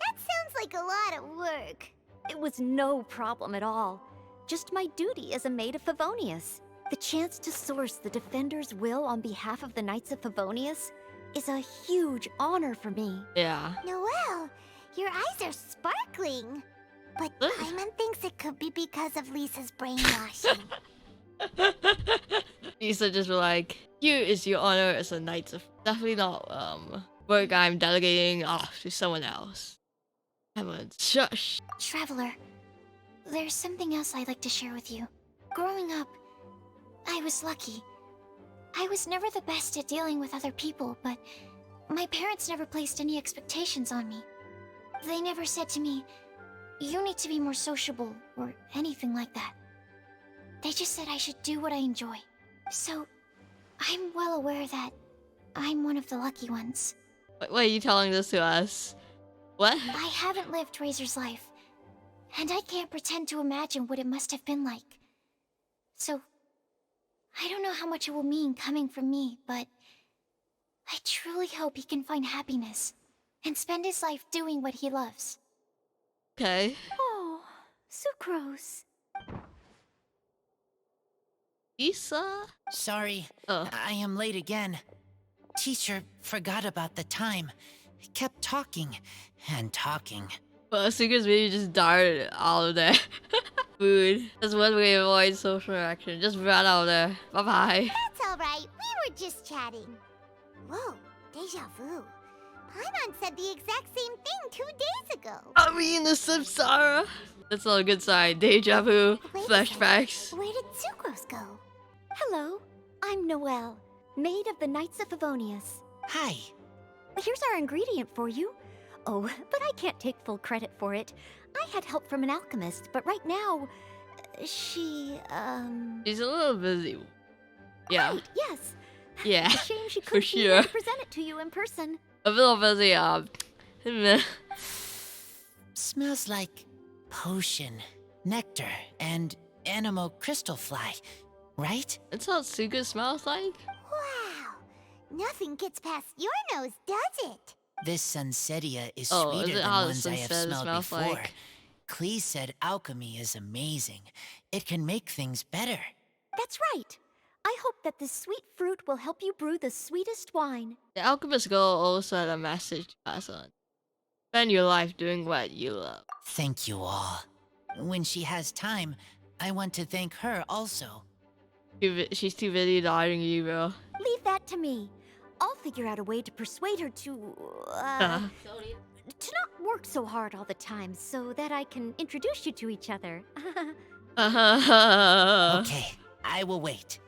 that sounds like a lot of work. It was no problem at all. Just my duty as a maid of Favonius. The chance to source the Defender's will on behalf of the Knights of Favonius is a huge honor for me. Yeah. Noelle, your eyes are sparkling. But Paimon thinks it could be because of Lisa's brainwashing. Lisa just be like, here is your honor as a knight of definitely not work I'm delegating off to someone else. Paimon, shush. Traveler, there's something else I'd like to share with you. Growing up, I was lucky. I was never the best at dealing with other people, but my parents never placed any expectations on me. They never said to me, you need to be more sociable, or anything like that. They just said I should do what I enjoy. So, I'm well aware that I'm one of the lucky ones. Why are you telling this to us? What? I haven't lived Razor's life, and I can't pretend to imagine what it must have been like. So, I don't know how much it will mean coming from me, but I truly hope he can find happiness and spend his life doing what he loves. Okay. Oh, Sucrose. Lisa? Sorry, Oh. I am late again. Teacher forgot about the time. Kept talking and talking. Well, Secrets maybe just darted out of there. Food. That's one way to avoid social interaction. Just run out of there. Bye-bye. That's alright, we were just chatting. Whoa, deja vu. Paimon said the exact same thing 2 days ago. Are we in the Samsara? That's not a good sign. Deja vu. Wait a Flashbacks. second, where did Sucrose go? Hello, I'm Noelle, maid of the Knights of Favonius. Hi. Here's our ingredient for you. Oh, but I can't take full credit for it. I had help from an alchemist, but right now, she, She's a little busy. Yeah. Right, yes. Yeah. It's a shame she For couldn't be here sure. to present it to you in person. A little busy, Smells like potion, nectar, and animal crystal fly, right? That's what Suga smells like? Wow, nothing gets past your nose, does it? This sunsetia is Oh, is sweeter it than how the ones I have sunset smelled smells before. like? Clee said alchemy is amazing. It can make things better. That's right. I hope that this sweet fruit will help you brew the sweetest wine. The alchemist girl also had a message to pass on. Spend your life doing what you love. Thank you all. When she has time, I want to thank her also. She's too busy doubting you, bro. Leave that to me. I'll figure out a way to persuade her to not work so hard all the time so that I can introduce you to each other. Okay, I will wait.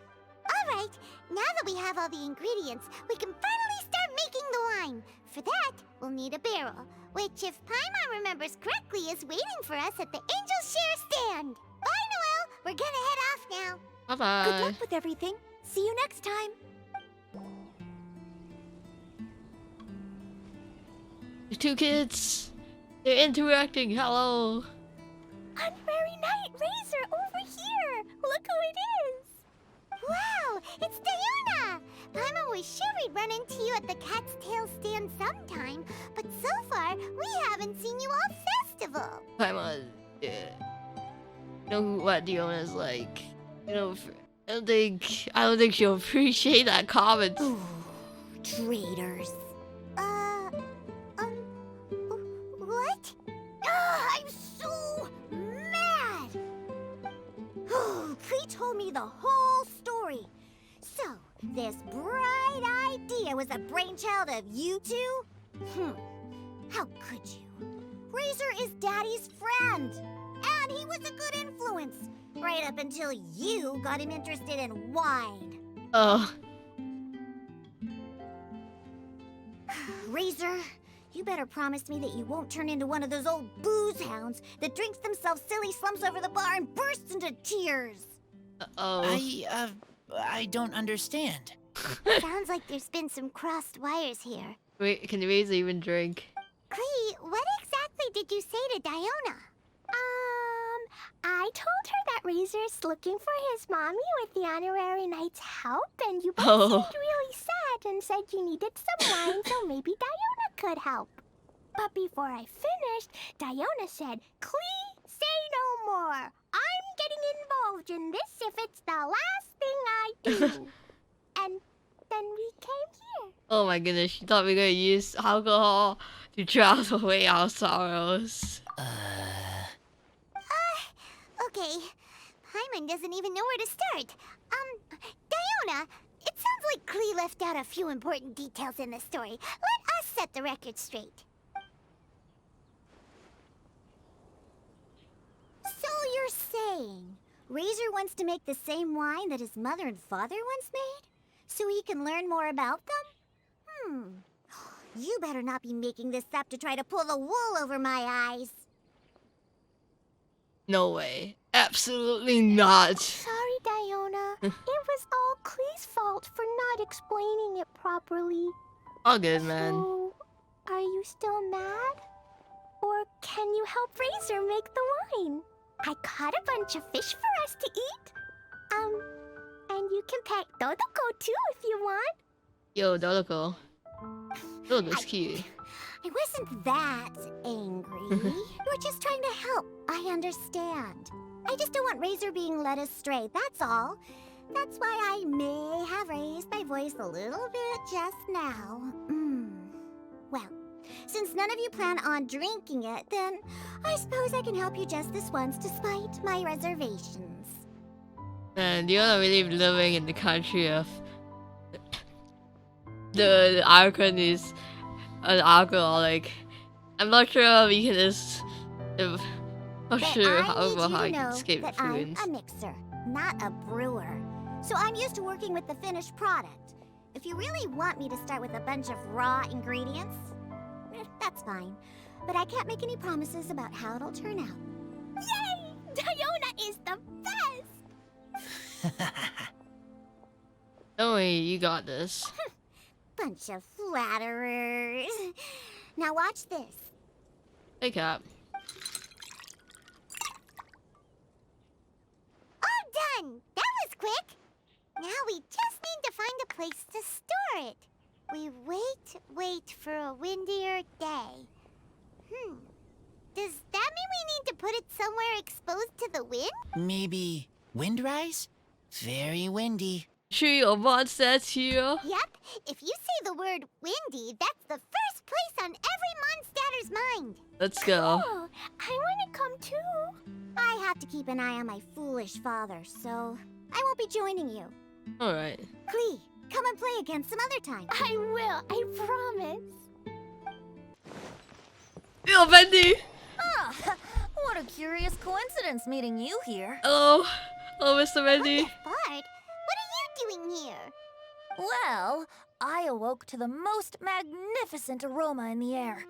Alright, now that we have all the ingredients, we can finally start making the wine. For that, we'll need a barrel, which, if Paimon remembers correctly, is waiting for us at the Angel Share stand. Bye, Noelle! We're gonna head off now. Bye-bye. Good luck with everything. See you next time. The two kids. They're interacting. Hello. Honorary Knight Razor over here! Look who it is! Wow, it's Diona! Paimon was sure we'd run into you at the Cat's Tail stand sometime, but so far, we haven't seen you all festival. Paimon, yeah. You know what Diona's like. You know, I don't think she'll appreciate that comment. Ooh, traitors. What? I'm so mad! Klee told me the whole story. So, this bright idea was a brainchild of you two? How could you? Razor is Daddy's friend, and he was a good influence, right up until you got him interested in wine. Oh. Razor, you better promise me that you won't turn into one of those old booze hounds that drinks themselves silly, slumps over the bar, and bursts into tears. Uh-oh. I don't understand. Sounds like there's been some crossed wires here. Wait, can Razor even drink? Klee, what exactly did you say to Diona? I told her that Razor's looking for his mommy with the Honorary Knight's help, and you both Oh. seemed really sad and said you needed some wine, so maybe Diona could help. But before I finished, Diona said, Klee, say no more. I'm getting involved in this if it's the last thing I do. And then we came here. Oh my goodness, she thought we were gonna use alcohol to drown away our sorrows. Okay, Paimon doesn't even know where to start. Diona, it sounds like Klee left out a few important details in the story. Let us set the record straight. So you're saying Razor wants to make the same wine that his mother and father once made? So he can learn more about them? You better not be making this up to try to pull the wool over my eyes. No way. Absolutely not. Sorry, Diona. It was all Klee's fault for not explaining it properly. All good, man. So, are you still mad? Or can you help Razor make the wine? I caught a bunch of fish for us to eat. And you can pet Dodoko too if you want. Yo, Dodoko. Dodoko's cute. I wasn't that angry. We're just trying to help. I understand. I just don't want Razor being led astray, that's all. That's why I may have raised my voice a little bit just now. Well, since none of you plan on drinking it, then I suppose I can help you just this once despite my reservations. Man, you're not really living in the country of the Archon is an alcoholic. I'm not sure how we can just. I'm not sure how you can escape the fluence. I'm a mixer, not a brewer. So I'm used to working with the finished product. If you really want me to start with a bunch of raw ingredients, that's fine. But I can't make any promises about how it'll turn out. Yay! Diona is the best! Don't worry, you got this. Bunch of flatterers. Now watch this. Hey, Cap. All done! That was quick! Now we just need to find a place to store it. We wait for a windier day. Does that mean we need to put it somewhere exposed to the wind? Maybe windrise? Very windy. Tree or monsters here. Yep. If you say the word windy, that's the first place on every Mondstatter's mind. Let's go. Oh, I want to come too. I have to keep an eye on my foolish father, so I won't be joining you. Alright. Klee, come and play again some other time. I will, I promise. Yo, Venti! Ah, what a curious coincidence meeting you here. Hello. Hello, Mr. Venti. Bard, what are you doing here? Well, I awoke to the most magnificent aroma in the air.